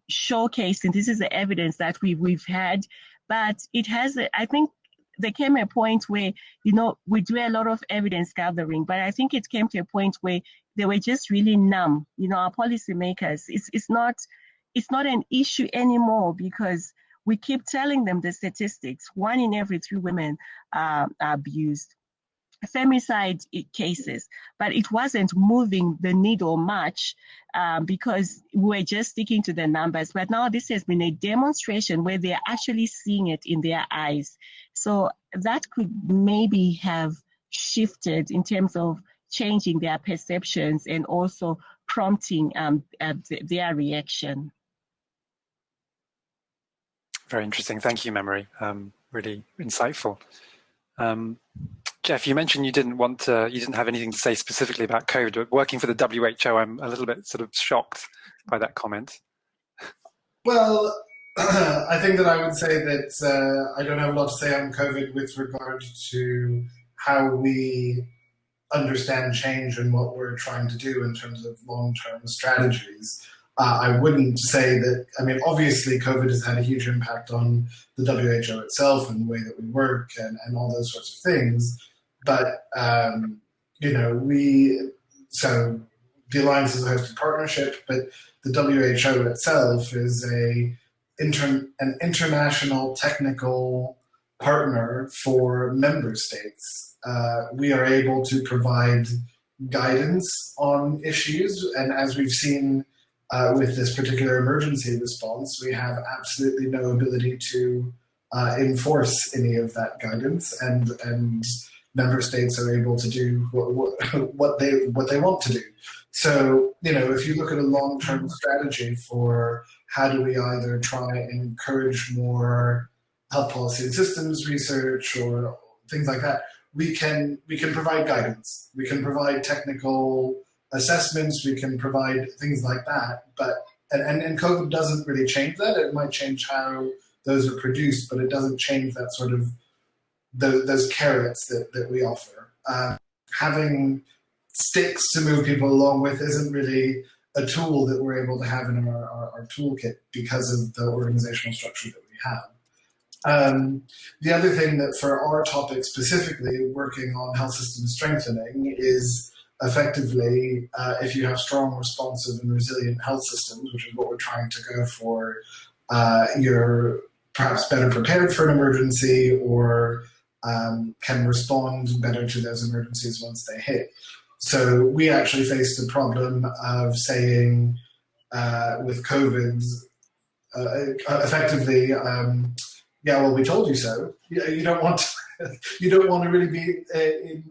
showcasing. This is the evidence that we've had. But it has, I think there came a point where, we do a lot of evidence gathering, but I think it came to a point where they were just really numb. Our policymakers, it's not an issue anymore, because we keep telling them the statistics. 1 in every 3 women are abused. Femicide cases, but it wasn't moving the needle much, because we're just sticking to the numbers. But now this has been a demonstration where they're actually seeing it in their eyes. So that could maybe have shifted in terms of changing their perceptions and also prompting their reaction. Very interesting. Thank you, Memory. Really insightful. Jeff, you mentioned you didn't have anything to say specifically about COVID, but working for the WHO, I'm a little bit sort of shocked by that comment. Well, I think that I would say that I don't have a lot to say on COVID with regard to how we understand change and what we're trying to do in terms of long-term strategies. I wouldn't say that, I mean, obviously COVID has had a huge impact on the WHO itself and the way that we work and all those sorts of things. But, you know, so the Alliance is a hosted partnership, but the WHO itself is an international technical partner for member states. We are able to provide guidance on issues, and as we've seen with this particular emergency response, we have absolutely no ability to enforce any of that guidance, and member states are able to do what they want to do. So, you know, if you look at a long-term strategy for how do we either try and encourage more health policy and systems research or things like that, we can provide guidance, we can provide technical assessments, we can provide things like that. But and COVID doesn't really change that. It might change how those are produced, but it doesn't change that sort of those carrots that we offer. Having sticks to move people along with isn't really a tool that we're able to have in our toolkit because of the organizational structure that we have. The other thing that for our topic specifically, working on health system strengthening, is effectively if you have strong, responsive and resilient health systems, which is what we're trying to go for, you're perhaps better prepared for an emergency or can respond better to those emergencies once they hit. So we actually faced the problem of saying with COVID, effectively, yeah, well, we told you so. You don't want to really be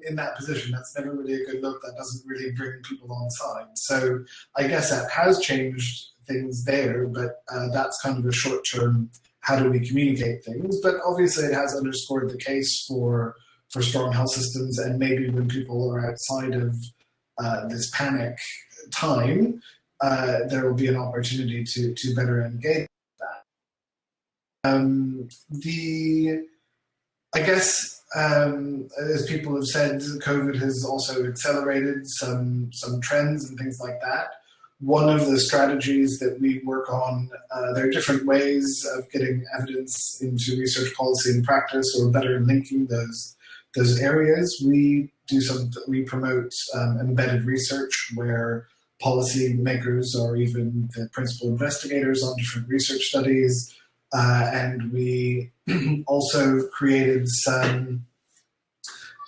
in that position. That's never really a good look. That doesn't really bring people on side. So I guess that has changed things there, but that's kind of a short-term, how do we communicate things? But obviously it has underscored the case for strong health systems, and maybe when people are outside of this panic time, there will be an opportunity to better engage that. I guess, as people have said, COVID has also accelerated some trends and things like that. One of the strategies that we work on, there are different ways of getting evidence into research policy and practice, or better linking those areas. We promote embedded research, where policymakers are even the principal investigators on different research studies. And we also created some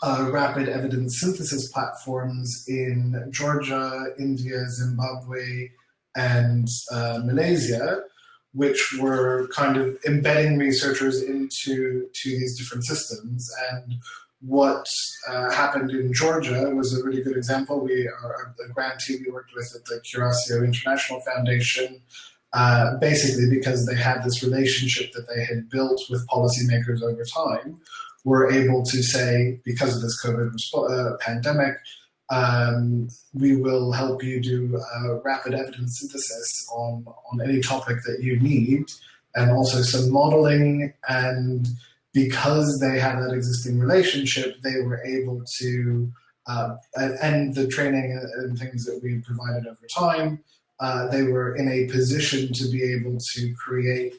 rapid evidence synthesis platforms in Georgia, India, Zimbabwe, and Malaysia, which were kind of embedding researchers into these different systems. And what happened in Georgia was a really good example. We are a grantee we worked with at the Curaçao International Foundation, basically because they had this relationship that they had built with policymakers over time, were able to say, because of this COVID pandemic, we will help you do rapid evidence synthesis on any topic that you need, and also some modeling. And because they had that existing relationship, they were able to, and the training and things that we provided over time, they were in a position to be able to create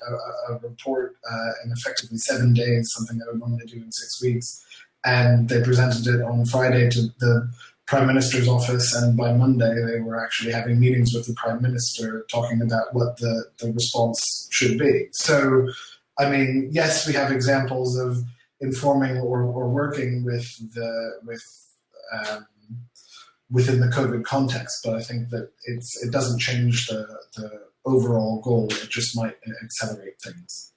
a report in effectively 7 days, something they would normally do in 6 weeks. And they presented it on Friday to the Prime Minister's office, and by Monday they were actually having meetings with the Prime Minister talking about what the response should be. So, I mean, yes, we have examples of informing or working within the COVID context, but I think that it doesn't change the overall goal. It just might accelerate things.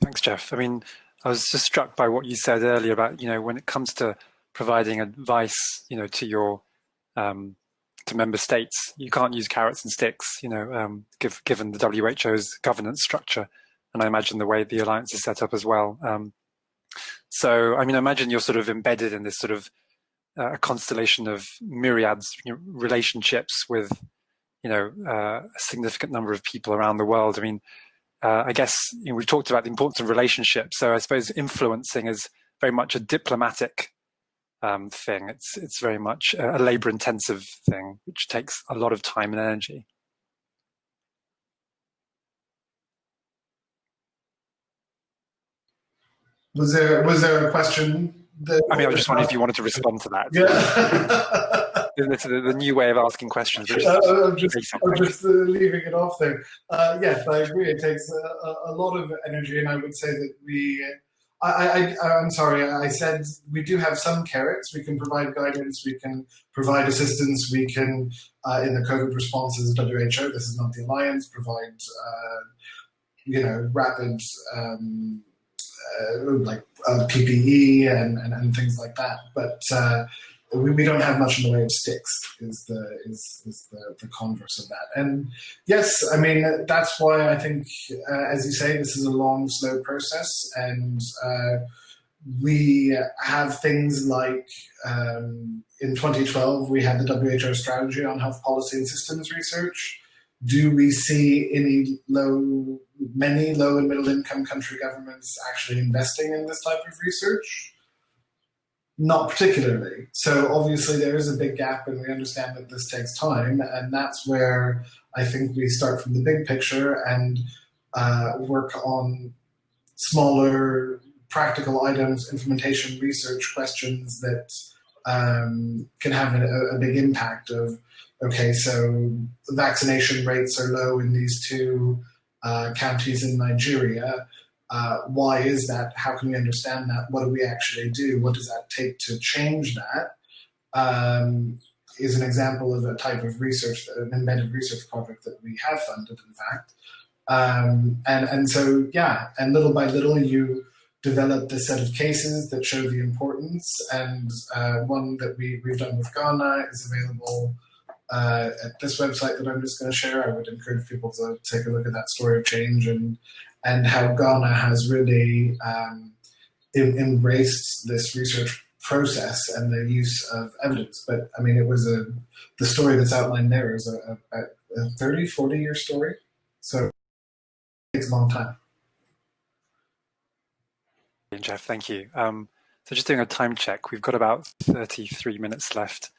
Thanks, Jeff. I mean, I was just struck by what you said earlier about, you know, when it comes to providing advice, you know, to your to member states, you can't use carrots and sticks, you know, given the WHO's governance structure, and I imagine the way the alliance is set up as well. So, I mean, I imagine you're sort of embedded in this sort of a constellation of myriads, you know, relationships with, a significant number of people around the world. I mean, I guess we've talked about the importance of relationships. So I suppose influencing is very much a diplomatic thing. It's very much a labor-intensive thing, which takes a lot of time and energy. Was there a question? I was just wondering if you wanted to respond to that. Yeah. It's the new way of asking questions. I'm just leaving it off there. Yes, I agree. It takes a lot of energy, and I would say that I'm sorry, I said we do have some carrots. We can provide guidance, we can provide assistance, we can, in the COVID responses, WHO, this is not the Alliance, provide, rapid, like PPE and things like that. But we don't have much in the way of sticks is the converse of that. And yes, I mean, that's why I think, as you say, this is a long, slow process. And we have things like, in 2012, we had the WHO strategy on health policy and systems research. Do we see many low and middle income country governments actually investing in this type of research? Not particularly. So obviously there is a big gap, and we understand that this takes time, and that's where I think we start from the big picture and work on smaller practical items, implementation research questions that can have a big impact of, okay, so vaccination rates are low in these two counties in Nigeria. Why is that? How can we understand that? What do we actually do? What does that take to change that? Is an example of a type of research, an embedded research project that we have funded, in fact. And so, yeah, and little by little you develop the set of cases that show the importance. And one that we've done with Ghana is available at this website that I'm just going to share. I would encourage people to take a look at that story of change and how Ghana has really embraced this research process and the use of evidence. But I mean, it was the story that's outlined there is a 30, 40-year story. So it takes a long time. Jeff, thank you. So just doing a time check, we've got about 33 minutes left.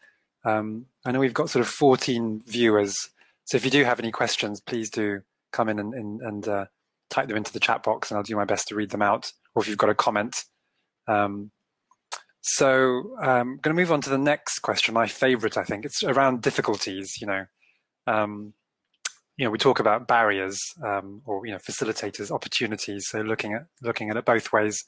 I know we've got sort of 14 viewers. So if you do have any questions, please do come in and type them into the chat box, and I'll do my best to read them out, or if you've got a comment. So I'm going to move on to the next question, my favorite, I think. It's around difficulties, we talk about barriers or, facilitators, opportunities. So looking at it both ways.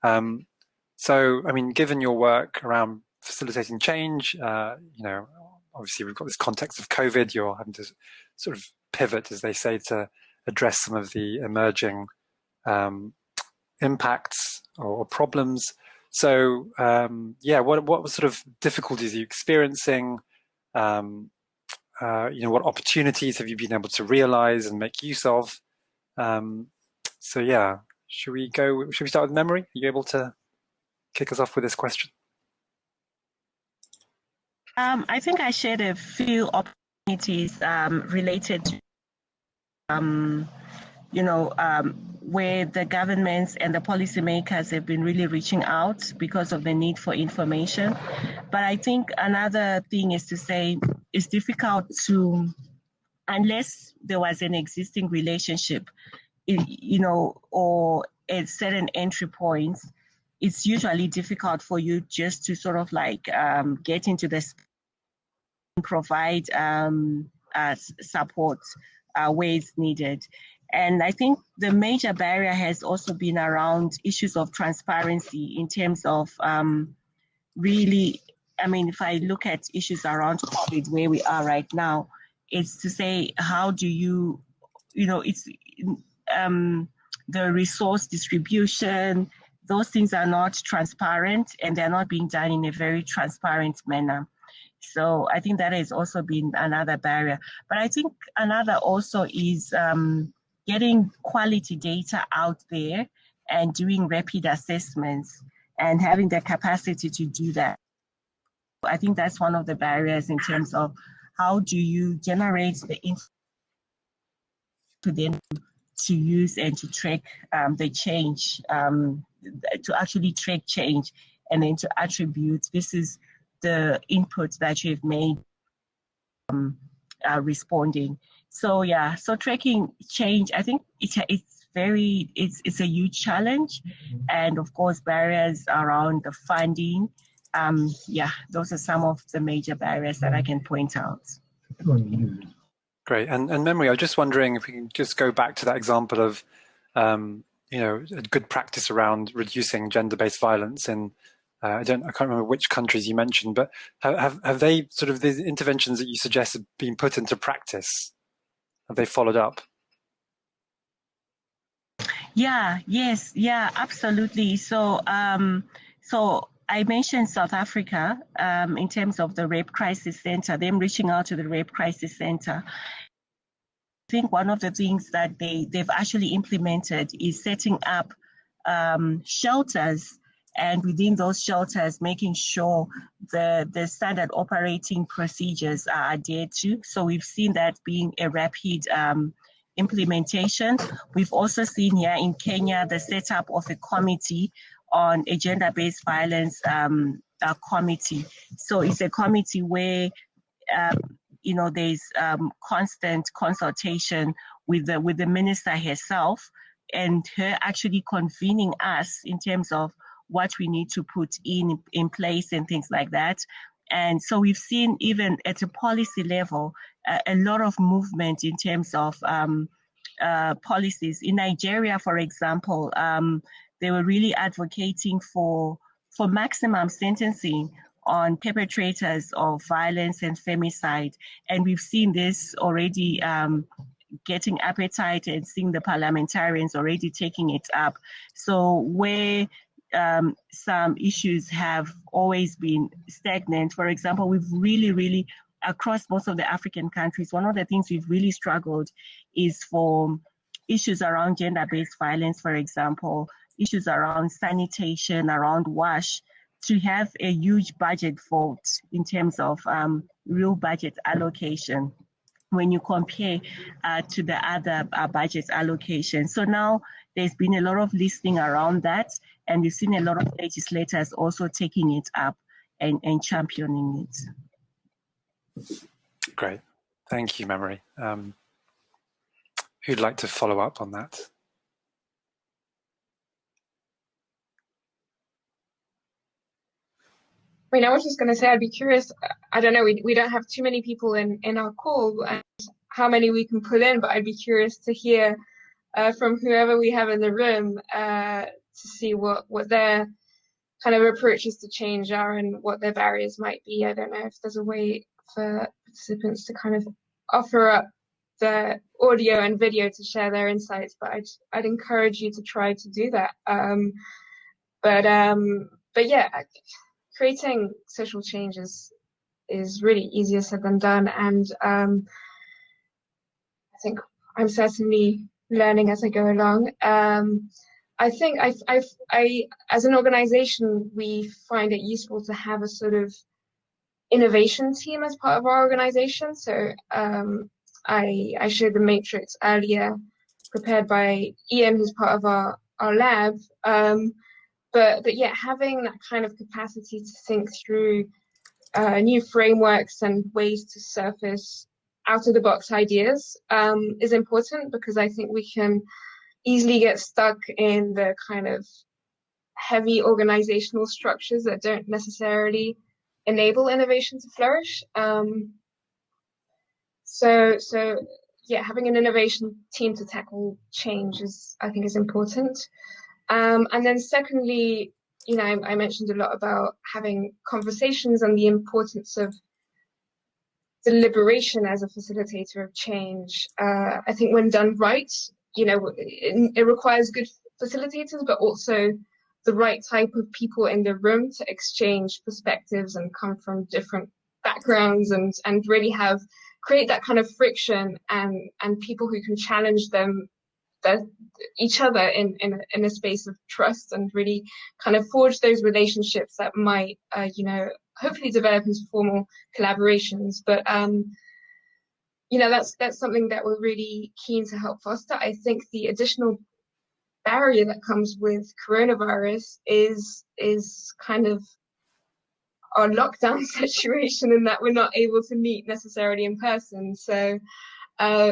So, I mean, given your work around facilitating change, obviously we've got this context of COVID, you're having to sort of pivot, as they say, to address some of the emerging impacts or problems. So, what sort of difficulties are you experiencing? What opportunities have you been able to realize and make use of? So yeah, should we start with Memory? Are you able to kick us off with this question? I think I shared a few opportunities related to where the governments and the policymakers have been really reaching out because of the need for information. But I think another thing is to say it's difficult to, unless there was an existing relationship, or at certain entry points, it's usually difficult for you just to sort of like get into this, provide support where it's needed. And I think the major barrier has also been around issues of transparency in terms of really, I mean, if I look at issues around COVID, where we are right now, it's to say, how do you, it's the resource distribution, those things are not transparent and they're not being done in a very transparent manner. So I think that has also been another barrier. But I think another also is getting quality data out there and doing rapid assessments and having the capacity to do that. I think that's one of the barriers in terms of how do you generate the info to then to use and to track the change, to actually track change and then to attribute this is the input that you've made responding. So yeah, so tracking change, I think it's a huge challenge, and of course barriers around the funding. Yeah, those are some of the major barriers that I can point out. Great. And Memory, I was just wondering if we can just go back to that example of, you know, a good practice around reducing gender-based violence in, I can't remember which countries you mentioned, but have they sort of these interventions that you suggest have been put into practice? Have they followed up? Yeah, yes, yeah, absolutely. So, so I mentioned South Africa in terms of the Rape Crisis Center, them reaching out to the Rape Crisis Center. I think one of the things that they've actually implemented is setting up shelters, and within those shelters, making sure the standard operating procedures are adhered to. So we've seen that being a rapid implementation. We've also seen here in Kenya the setup of a committee on a gender-based violence committee. So it's a committee where you know, there's constant consultation with the minister herself, and her actually convening us in terms of what we need to put in place and things like that. And so we've seen, even at a policy level, a lot of movement in terms of policies. In Nigeria, for example, they were really advocating for maximum sentencing on perpetrators of violence and femicide. And we've seen this already getting appetite, and seeing the parliamentarians already taking it up. So where some issues have always been stagnant, for example, we've really, across most of the African countries, one of the things we've really struggled is for issues around gender-based violence, for example, issues around sanitation, around WASH, to have a huge budget vote in terms of real budget allocation when you compare to the other budget allocation. So now there's been a lot of listening around that, and we've seen a lot of legislators also taking it up and championing it. Great. Thank you, Memory. Who'd like to follow up on that? I mean, I was just going to say, I'd be curious. I don't know, we don't have too many people in our call, and how many we can pull in, but I'd be curious to hear from whoever we have in the room to see what their kind of approaches to change are and what their barriers might be. I don't know if there's a way for participants to kind of offer up the audio and video to share their insights, but I'd encourage you to try to do that. But yeah, creating social change is really easier said than done, and I think I'm certainly learning as I go along. I think I as an organization, we find it useful to have a sort of innovation team as part of our organization. So I showed the matrix earlier, prepared by Ian, who's part of our lab. But yeah, having that kind of capacity to think through new frameworks and ways to surface out-of-the-box ideas is important, because I think we can easily get stuck in the kind of heavy organizational structures that don't necessarily enable innovation to flourish. So yeah, having an innovation team to tackle change I think is important. And then secondly, you know, I mentioned a lot about having conversations and the importance of deliberation as a facilitator of change. I think when done right, you know, it requires good facilitators, but also the right type of people in the room to exchange perspectives and come from different backgrounds and really create that kind of friction and people who can challenge each other in a space of trust, and really kind of forge those relationships that might, you know, hopefully develop into formal collaborations. But you know, that's something that we're really keen to help foster. I think the additional barrier that comes with coronavirus is kind of our lockdown situation, in that we're not able to meet necessarily in person. So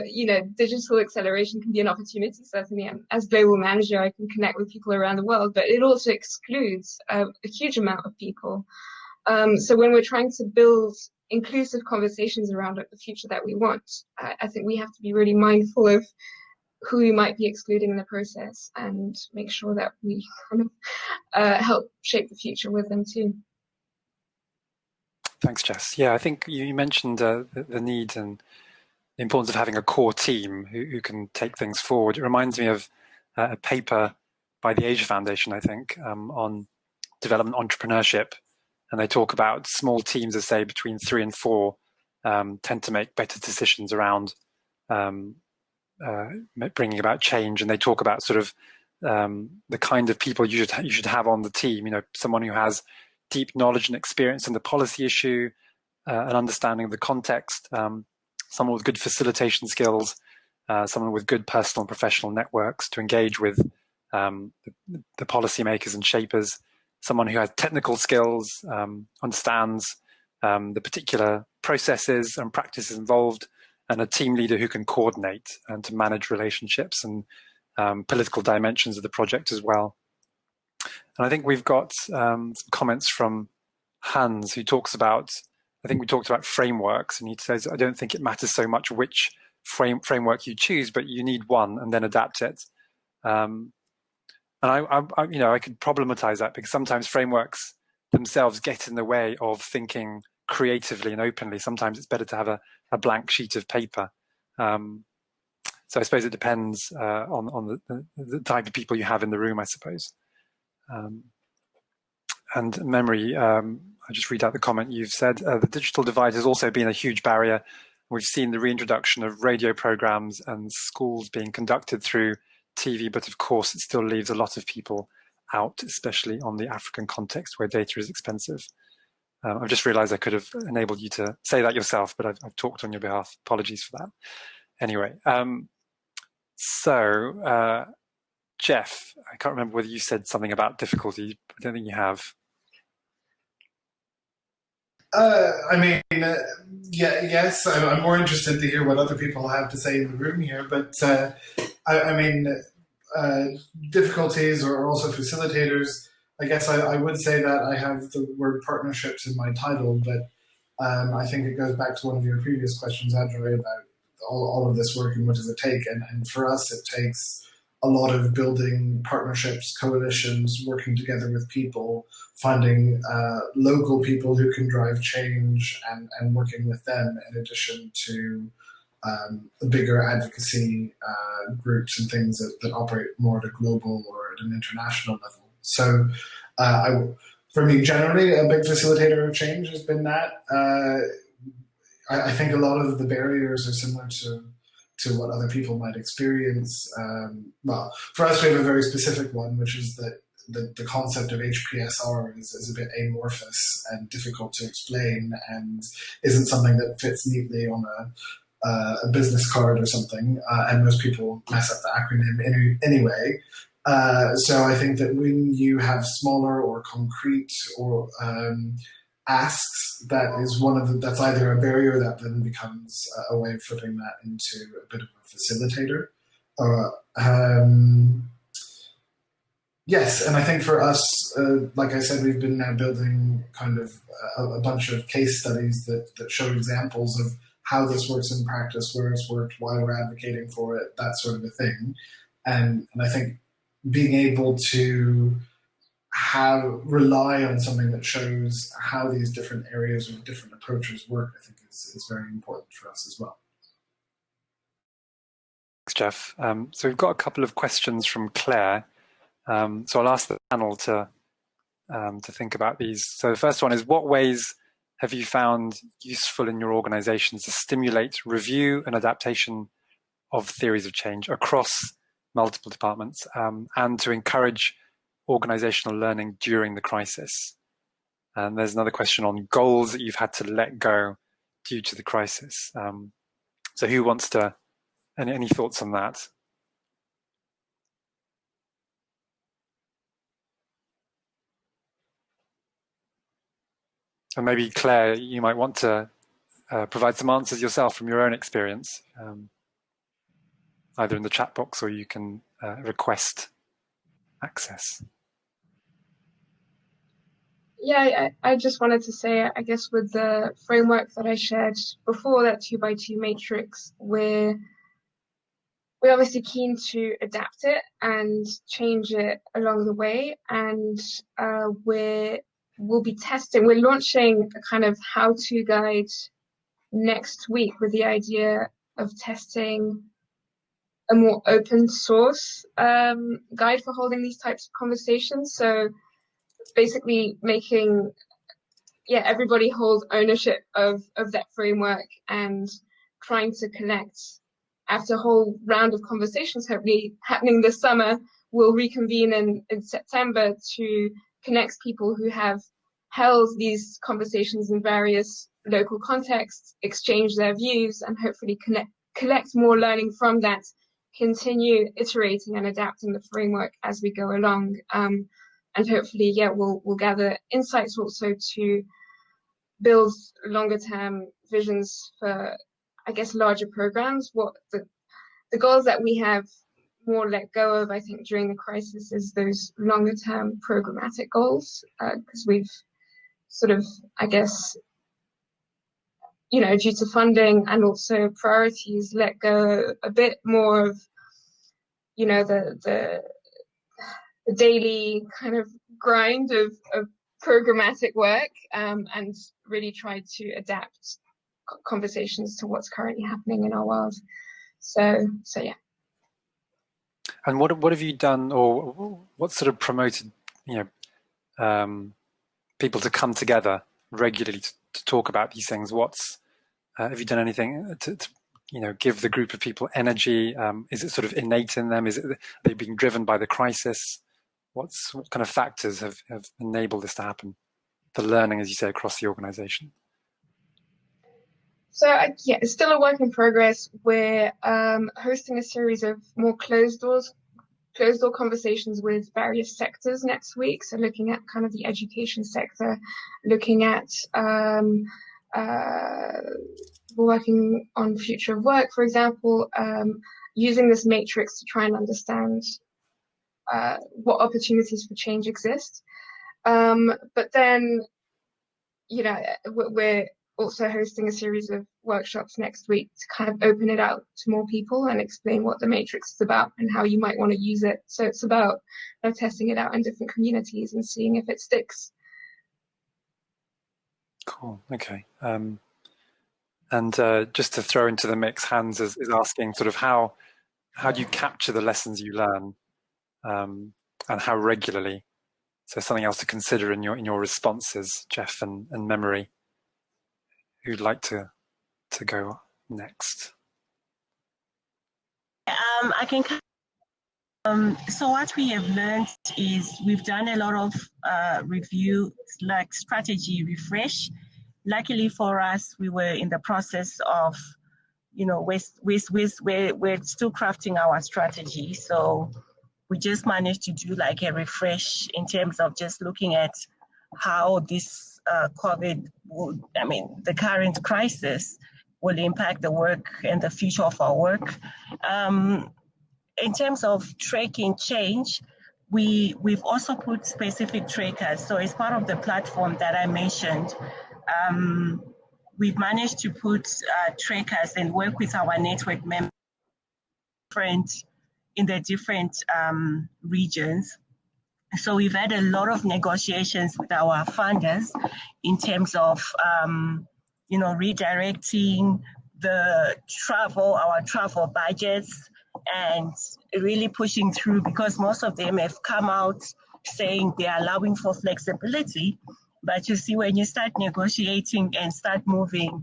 you know, digital acceleration can be an opportunity. Certainly, as global manager, I can connect with people around the world, but it also excludes a huge amount of people. So when we're trying to build inclusive conversations around the future that we want, I think we have to be really mindful of who we might be excluding in the process, and make sure that we kind of help shape the future with them too. Thanks, Jess. Yeah, I think you mentioned the need and the importance of having a core team who can take things forward. It reminds me of a paper by the Asia Foundation, I think, on development entrepreneurship. And they talk about small teams of, say, between 3 and 4 tend to make better decisions around bringing about change. And they talk about sort of the kind of people you should have on the team. You know, someone who has deep knowledge and experience in the policy issue, an understanding of the context, someone with good facilitation skills, someone with good personal and professional networks to engage with the policymakers and shapers, someone who has technical skills, understands the particular processes and practices involved, and a team leader who can coordinate and to manage relationships and political dimensions of the project as well. And I think we've got some comments from Hans, who talks about, I think we talked about frameworks, and he says, I don't think it matters so much which framework you choose, but you need one and then adapt it. And I you know, I could problematize that, because sometimes frameworks themselves get in the way of thinking creatively and openly. Sometimes it's better to have a blank sheet of paper. So I suppose it depends on the type of people you have in the room, I suppose. And Memory, I'll just read out the comment you've said. The digital divide has also been a huge barrier. We've seen the reintroduction of radio programs and schools being conducted through TV, but of course it still leaves a lot of people out, especially on the African context where data is expensive. I've just realized I could have enabled you to say that yourself, but I've talked on your behalf. Apologies for that. Anyway, Jeff, I can't remember whether you said something about difficulty. I don't think you have. I mean, yes, I'm more interested to hear what other people have to say in the room here, but I mean, difficulties or also facilitators, I guess I would say that I have the word partnerships in my title, but I think it goes back to one of your previous questions, Adjoy, about all of this work and what does it take. And for us, it takes a lot of building partnerships, coalitions, working together with people, finding local people who can drive change and working with them, in addition to bigger advocacy groups and things that operate more at a global or at an international level. So for me, generally, a big facilitator of change has been that. I think a lot of the barriers are similar to what other people might experience. Well, for us, we have a very specific one, which is that the concept of HPSR is a bit amorphous and difficult to explain, and isn't something that fits neatly on a business card or something, and most people mess up the acronym anyway. So I think that when you have smaller or concrete or asks, that's either a barrier that then becomes a way of flipping that into a bit of a facilitator. Yes, and I think for us, like I said, we've been now building kind of a bunch of case studies that show examples of how this works in practice, where it's worked, why we're advocating for it, that sort of a thing. And I think being able to rely on something that shows how these different areas or different approaches work, I think is very important for us as well. Thanks, Jeff. So we've got a couple of questions from Claire. So I'll ask the panel to think about these. So the first one is, what ways have you found useful in your organizations to stimulate review and adaptation of theories of change across multiple departments, and to encourage organizational learning during the crisis? And there's another question on goals that you've had to let go due to the crisis. So who wants to, any thoughts on that? And maybe Claire, you might want to provide some answers yourself from your own experience, either in the chat box or you can request access. Yeah, I just wanted to say, I guess with the framework that I shared before, that 2x2 matrix, we're obviously keen to adapt it and change it along the way. And we'll be testing, we're launching a kind of how-to guide next week with the idea of testing a more open source guide for holding these types of conversations. So basically making everybody hold ownership of that framework and trying to connect after a whole round of conversations, hopefully happening this summer. We'll reconvene in September to connect people who have held these conversations in various local contexts, exchange their views, and hopefully collect more learning from that, continue iterating and adapting the framework as we go along. And hopefully, we'll gather insights also to build longer term visions for, I guess, larger programs. What the goals that we have more let go of, I think, during the crisis is those longer term programmatic goals, because we've sort of, I guess, due to funding and also priorities, let go a bit more of, the daily kind of grind of programmatic work, and really try to adapt conversations to what's currently happening in our world. So yeah. And what have you done, or what sort of promoted, people to come together regularly to talk about these things? Have you done anything to give the group of people energy? Is it sort of innate in them? Are they being driven by the crisis? What kind of factors have enabled this to happen? The learning, as you say, across the organization. So it's still a work in progress. We're hosting a series of more closed door conversations with various sectors next week. So looking at kind of the education sector, looking at working on future of work, for example, using this matrix to try and understand what opportunities for change exist. But then, we're also hosting a series of workshops next week to kind of open it out to more people and explain what the matrix is about and how you might want to use it. So it's about testing it out in different communities and seeing if it sticks. Cool. Okay. And just to throw into the mix, Hans is asking sort of how do you capture the lessons you learn, and how regularly? So something else to consider in your responses, Jeff and Memory. Who'd like to go next? I can. So what we have learned is we've done a lot of review, like strategy refresh. Luckily for us, we were in the process of, we're still crafting our strategy. So we just managed to do like a refresh in terms of just looking at how this COVID the current crisis will impact the work and the future of our work. In terms of tracking change, we've also put specific trackers. So as part of the platform that I mentioned, we've managed to put trackers and work with our network members in the different regions. So we've had a lot of negotiations with our funders in terms of, redirecting our travel budgets and really pushing through, because most of them have come out saying they are allowing for flexibility. But you see, when you start negotiating and start moving,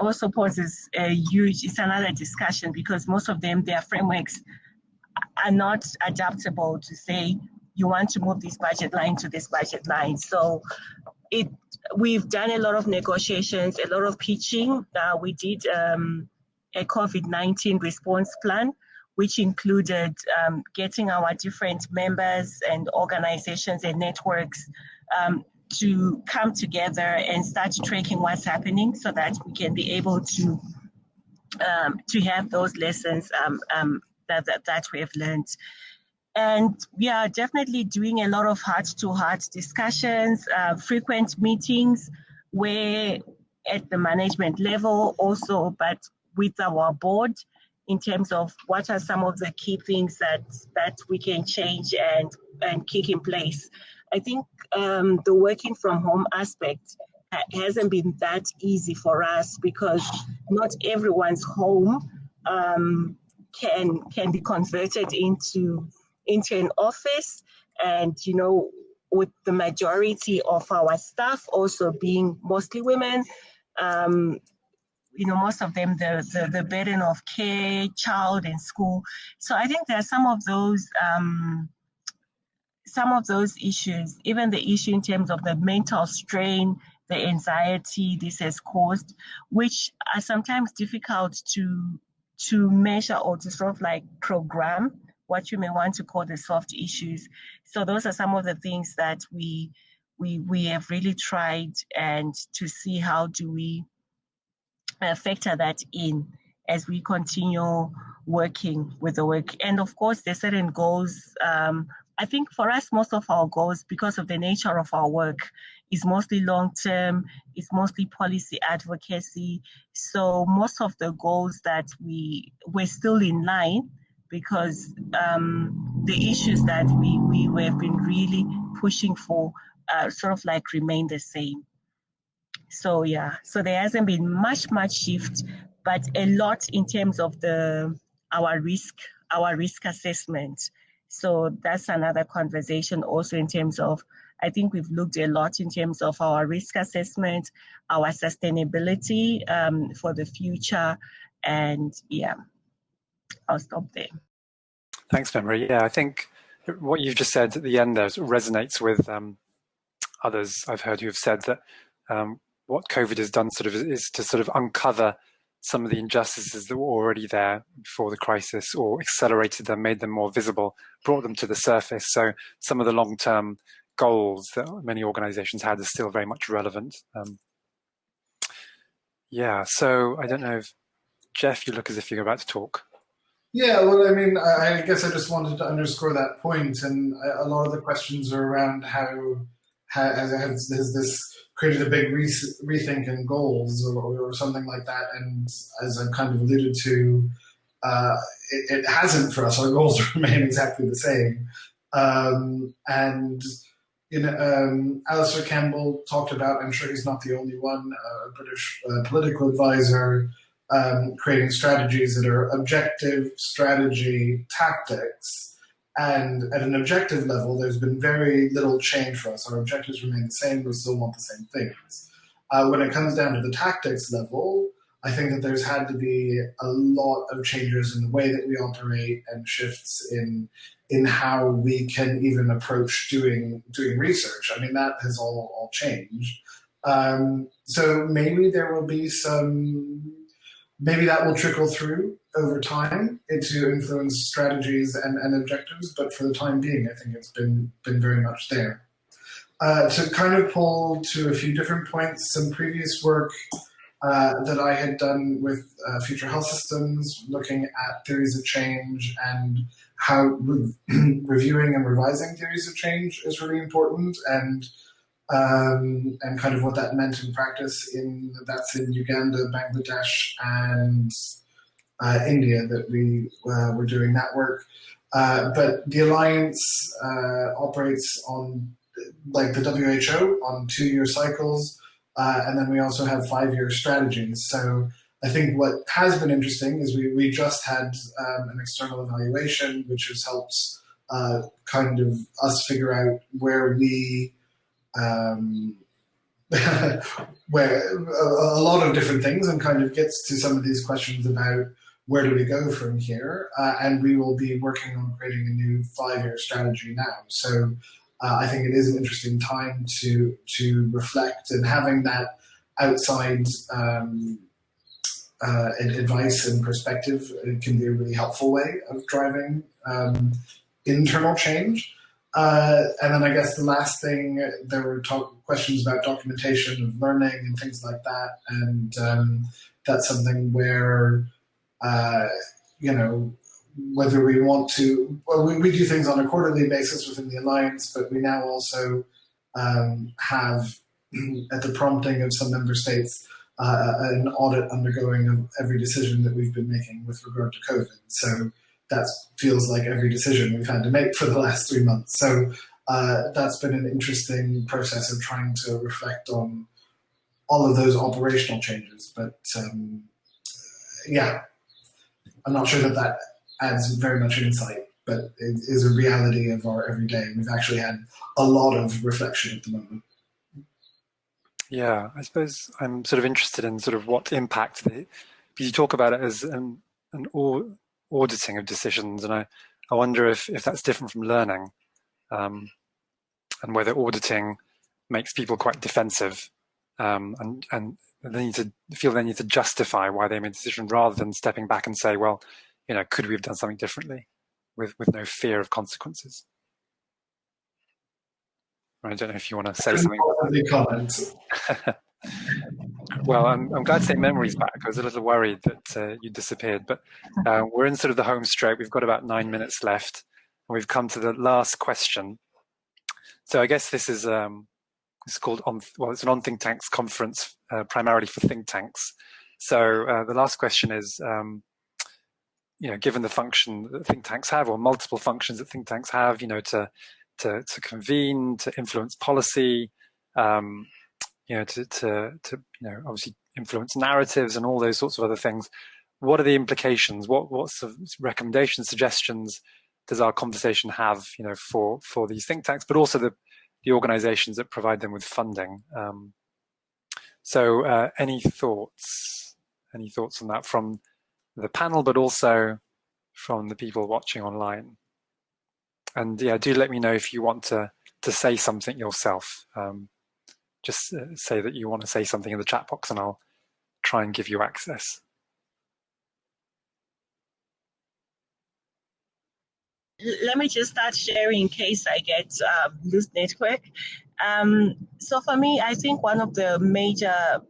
also poses it's another discussion, because most of them, their frameworks are not adaptable to say you want to move this budget line to this budget line. So we've done a lot of negotiations, a lot of pitching. We did a COVID-19 response plan, which included getting our different members and organizations and networks to come together and start tracking what's happening so that we can be able to have those lessons that we have learned. And we are definitely doing a lot of heart-to-heart discussions, frequent meetings where at the management level also, but with our board in terms of what are some of the key things that we can change and kick in place. I think the working from home aspect hasn't been that easy for us because not everyone's home can be converted into an office, and with the majority of our staff also being mostly women, most of them the burden of care, child and school. So I think there are some of those issues, even the issue in terms of the mental strain, the anxiety this has caused, which are sometimes difficult to measure or to sort of like program, what you may want to call the soft issues. So those are some of the things that we have really tried, and to see how do we factor that in as we continue working with the work. And of course, there's certain goals. I think for us, most of our goals, because of the nature of our work, is mostly long-term, it's mostly policy advocacy. So most of the goals that we're still in line, because the issues that we have been really pushing for sort of like remain the same. So yeah, so there hasn't been much shift, but a lot in terms of our risk assessment. So that's another conversation also in terms of, I think we've looked a lot in terms of our risk assessment, our sustainability for the future, and yeah, I'll stop there. Thanks, Memory. Yeah, I think what you've just said at the end there resonates with others I've heard who have said that what COVID has done is to sort of uncover some of the injustices that were already there before the crisis, or accelerated them, made them more visible, brought them to the surface. So some of the long-term goals that many organizations had are still very much relevant. Yeah, so I don't know if, Jeff, you look as if you're about to talk. Yeah, well, I mean, I guess I just wanted to underscore that point, and a lot of the questions are around how has this created a big rethink in goals or something like that, and as I've kind of alluded to, it hasn't for us. Our goals remain exactly the same, and Alistair Campbell talked about, I'm sure he's not the only one, a British political advisor, creating strategies that are objective strategy tactics. And at an objective level, there's been very little change for us. Our objectives remain the same. We still want the same things. When it comes down to the tactics level, I think that there's had to be a lot of changes in the way that we operate, and shifts in how we can even approach doing research. I mean, that has all changed. So maybe there will be maybe that will trickle through over time to influence strategies and objectives, but for the time being, I think it's been very much there. To kind of pull to a few different points, some previous work that I had done with future health systems, looking at theories of change and how reviewing and revising theories of change is really important, and kind of what that meant in practice. That's in Uganda, Bangladesh, and India that we were doing that work. But the Alliance operates on, like the WHO, on 2-year cycles, and then we also have 5-year strategies. So I think what has been interesting is we just had an external evaluation, which has helped kind of us figure out where we where a lot of different things, and kind of gets to some of these questions about where do we go from here? And we will be working on creating a new 5-year strategy now. So I think it is an interesting time to reflect, and having that outside advice and perspective can be a really helpful way of driving internal change. And then I guess the last thing, there were questions about documentation of learning and things like that. And that's something where, whether we want to, well, we do things on a quarterly basis within the Alliance, but we now also have, at the prompting of some member states, an audit undergoing of every decision that we've been making with regard to COVID. So that feels like every decision we've had to make for the last 3 months. So that's been an interesting process of trying to reflect on all of those operational changes. But yeah, I'm not sure that adds very much insight, but it is a reality of our everyday. We've actually had a lot of reflection at the moment. Yeah, I suppose I'm sort of interested in sort of what impact, because you talk about it as an auditing of decisions, and I wonder if that's different from learning, and whether auditing makes people quite defensive, and they need to justify why they made a decision, rather than stepping back and say, well, could we have done something differently, with no fear of consequences. I don't know if you want to say something. Comment. Well, I'm glad to say Memory's back. I was a little worried that you disappeared, but we're in sort of the home straight. We've got about 9 minutes left, and we've come to the last question. So I guess this is it's called it's an On Think Tanks conference, primarily for think tanks. So the last question is, given the function that think tanks have, or multiple functions that think tanks have, to convene, to influence policy, to obviously influence narratives and all those sorts of other things. What are the implications? What sort of recommendations, suggestions does our conversation have, for these think tanks, but also the organizations that provide them with funding? So any thoughts on that from the panel, but also from the people watching online? And yeah, do let me know if you want to say something yourself. Just say that you want to say something in the chat box, and I'll try and give you access. Let me just start sharing in case I get lose network. So for me, I think one of the major,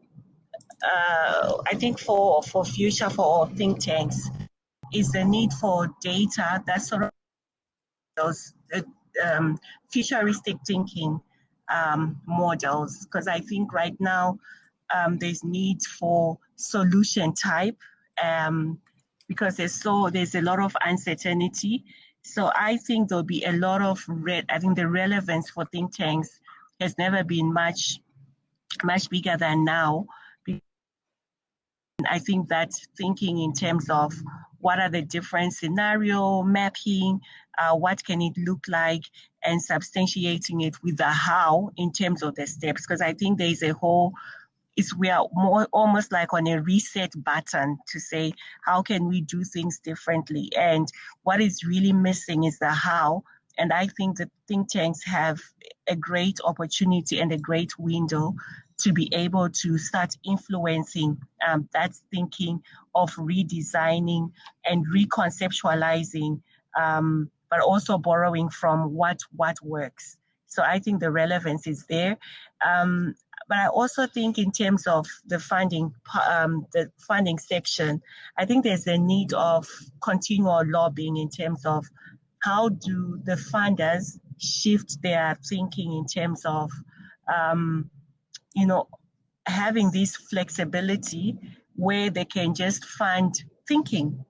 I think for future for think tanks, is the need for data that sort of those futuristic thinking models, because I think right now there's need for solution type, because there's a lot of uncertainty. So I think there'll be a lot of I think the relevance for think tanks has never been much bigger than now. I think that thinking in terms of what are the different scenario mapping, what can it look like, and substantiating it with the how in terms of the steps, because I think there is a whole, we are more almost like on a reset button to say, how can we do things differently? And what is really missing is the how. And I think that think tanks have a great opportunity and a great window to be able to start influencing that thinking of redesigning and reconceptualizing, but also borrowing from what works. So I think the relevance is there. But I also think in terms of the funding section, I think there's a need of continual lobbying in terms of how do the funders shift their thinking in terms of, having this flexibility where they can just fund thinking,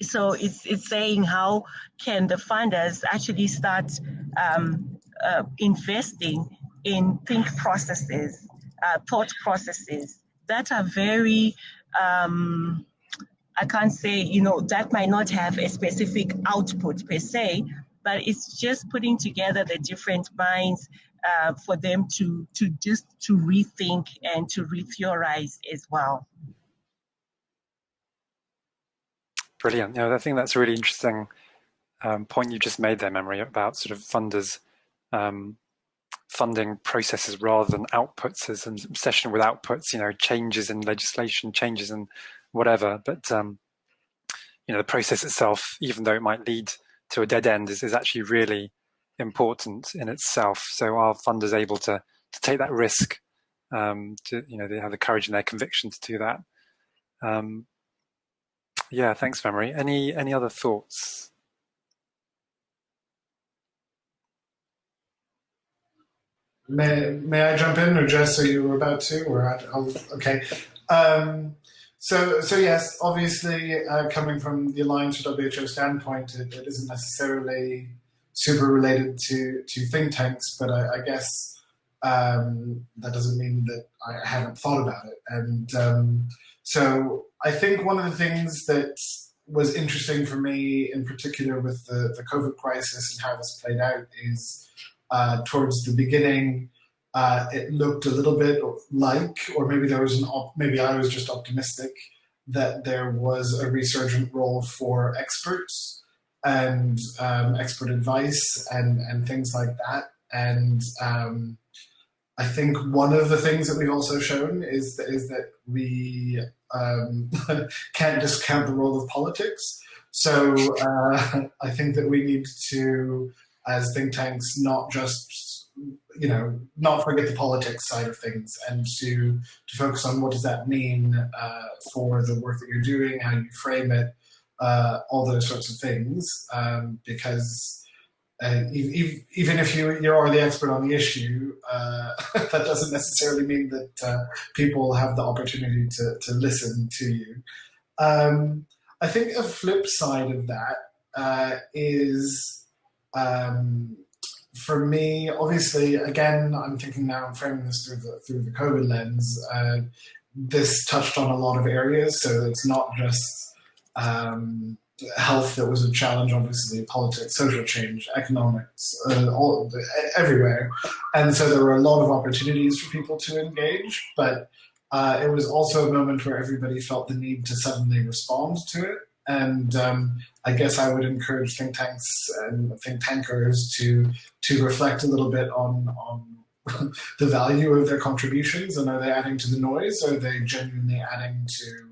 so it's saying how can the funders actually start investing in thought processes that are very, I can't say, that might not have a specific output per se, but it's just putting together the different minds for them to rethink and to re-theorize as well. Brilliant. You know, I think that's a really interesting point you just made there, Memory, about sort of funders funding processes rather than outputs. As an obsession with outputs, you know, changes in legislation, changes in whatever. But you know, the process itself, even though it might lead to a dead end, is actually really important in itself. So are funders able to take that risk? You know, they have the courage and their conviction to do that. Yeah, thanks, Memory. Any other thoughts? May I jump in, or Jess, are you about to? Or okay. So yes, obviously, coming from the Alliance for WHO standpoint, it isn't necessarily super related to think tanks, but I guess that doesn't mean that I haven't thought about it. And so I think one of the things that was interesting for me, in particular with the COVID crisis and how this played out, is towards the beginning, it looked a little bit like, or maybe there was maybe I was just optimistic that there was a resurgent role for experts and expert advice and things like that. And I think one of the things that we've also shown is that we can't discount the role of politics. So I think that we need to, as think tanks, not just, you know, not forget the politics side of things, and to focus on what does that mean for the work that you're doing, how you frame it, all those sorts of things, because even if you are the expert on the issue, that doesn't necessarily mean that people have the opportunity to listen to you. I think a flip side of that is, for me, obviously, again, I'm thinking now, I'm framing this through the COVID lens. This touched on a lot of areas, so it's not just health that was a challenge, obviously, politics, social change, economics, everywhere. And so there were a lot of opportunities for people to engage, but it was also a moment where everybody felt the need to suddenly respond to it. And I guess I would encourage think tanks and think tankers to reflect a little bit on the value of their contributions, and are they adding to the noise, or are they genuinely adding to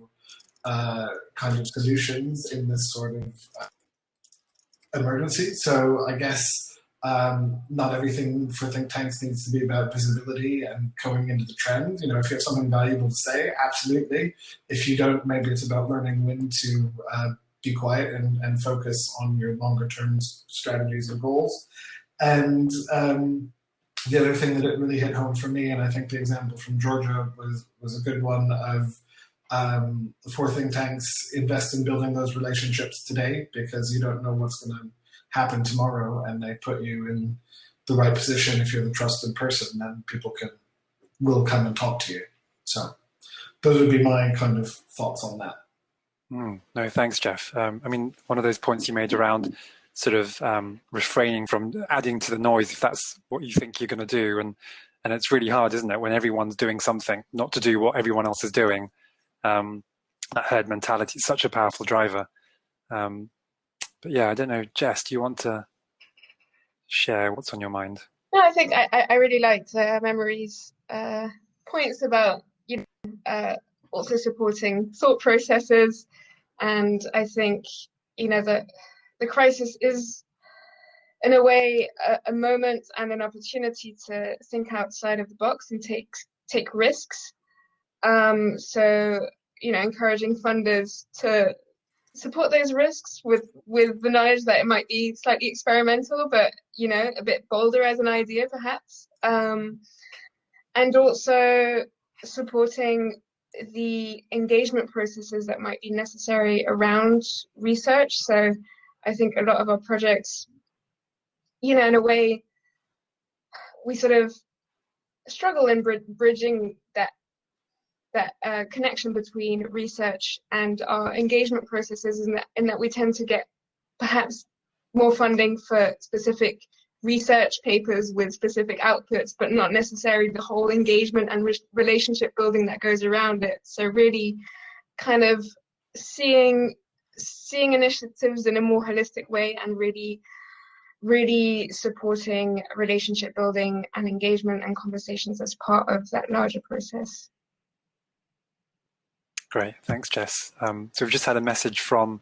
kind of solutions in this sort of emergency. So I guess not everything for think tanks needs to be about visibility and going into the trend. You know, if you have something valuable to say, absolutely. If you don't, maybe it's about learning when to be quiet and focus on your longer term strategies and goals. And the other thing that it really hit home for me, and I think the example from Georgia was a good one, of for think tanks, invest in building those relationships today, because you don't know what's going to happen tomorrow, and they put you in the right position. If you're the trusted person, then people will come and talk to you. So those would be my kind of thoughts on that. No, thanks, Jeff. I mean, one of those points you made around sort of refraining from adding to the noise, if that's what you think you're going to do, and it's really hard, isn't it, when everyone's doing something, not to do what everyone else is doing. That herd mentality is such a powerful driver. But yeah, I don't know, Jess, do you want to share what's on your mind? No, I think I really liked Memory's points about, you know, also supporting thought processes. And I think, you know, that the crisis is, in a way, a moment and an opportunity to think outside of the box and take risks. So, you know, encouraging funders to support those risks with the knowledge that it might be slightly experimental, but, you know, a bit bolder as an idea, perhaps. And also supporting the engagement processes that might be necessary around research. So I think a lot of our projects, you know, in a way, we sort of struggle in bridging that connection between research and our engagement processes, in that we tend to get perhaps more funding for specific research papers with specific outputs, but not necessarily the whole engagement and relationship building that goes around it. So really kind of seeing seeing initiatives in a more holistic way and really supporting relationship building and engagement and conversations as part of that larger process. Great, thanks, Jess. So we've just had a message from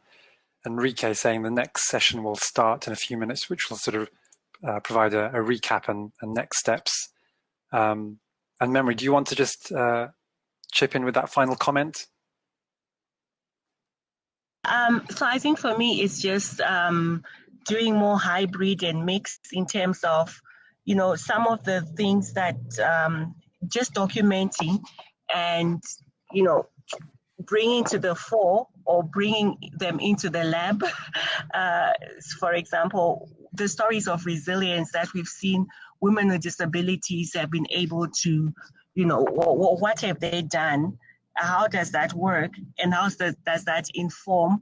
Enrique saying the next session will start in a few minutes, which will sort of provide a recap and next steps. And Memory, do you want to just chip in with that final comment? So I think for me, it's just doing more hybrid and mixed in terms of, you know, some of the things that just documenting and, you know, bringing to the fore or bringing them into the lab. For example, the stories of resilience that we've seen women with disabilities have been able to, you know, what have they done? How does that work? And how does that inform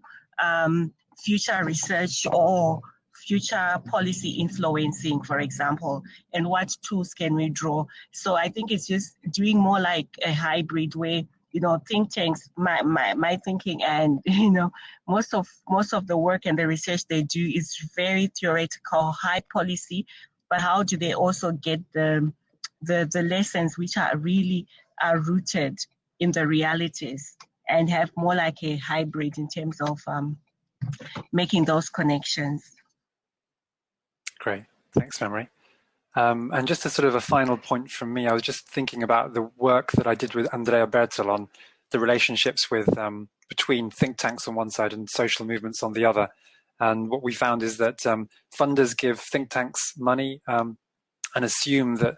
future research or future policy influencing, for example, and what tools can we draw? So I think it's just doing more like a hybrid way, you know, think tanks, my thinking, and, you know, most of the work and the research they do is very theoretical, high policy, but how do they also get the lessons which are really rooted in the realities and have more like a hybrid in terms of making those connections. Great, thanks, Memory. And just as sort of a final point from me, I was just thinking about the work that I did with Andrea Bertel on the relationships with between think tanks on one side and social movements on the other. And what we found is that funders give think tanks money and assume that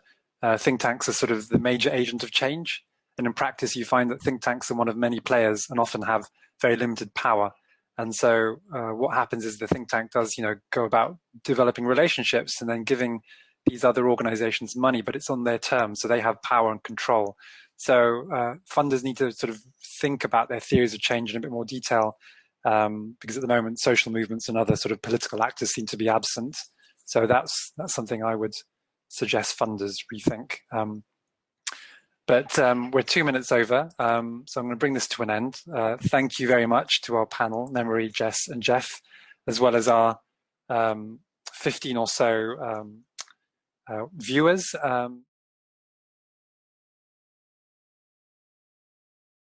think tanks are sort of the major agent of change. And in practice, you find that think tanks are one of many players and often have very limited power. And so what happens is the think tank does, you know, go about developing relationships and then giving these other organizations money, but it's on their terms, so they have power and control. So funders need to sort of think about their theories of change in a bit more detail, because at the moment social movements and other sort of political actors seem to be absent. So that's something I would suggest funders rethink. But we're 2 minutes over, so I'm going to bring this to an end. Thank you very much to our panel, Memory, Jess and Jeff, as well as our 15 or so viewers.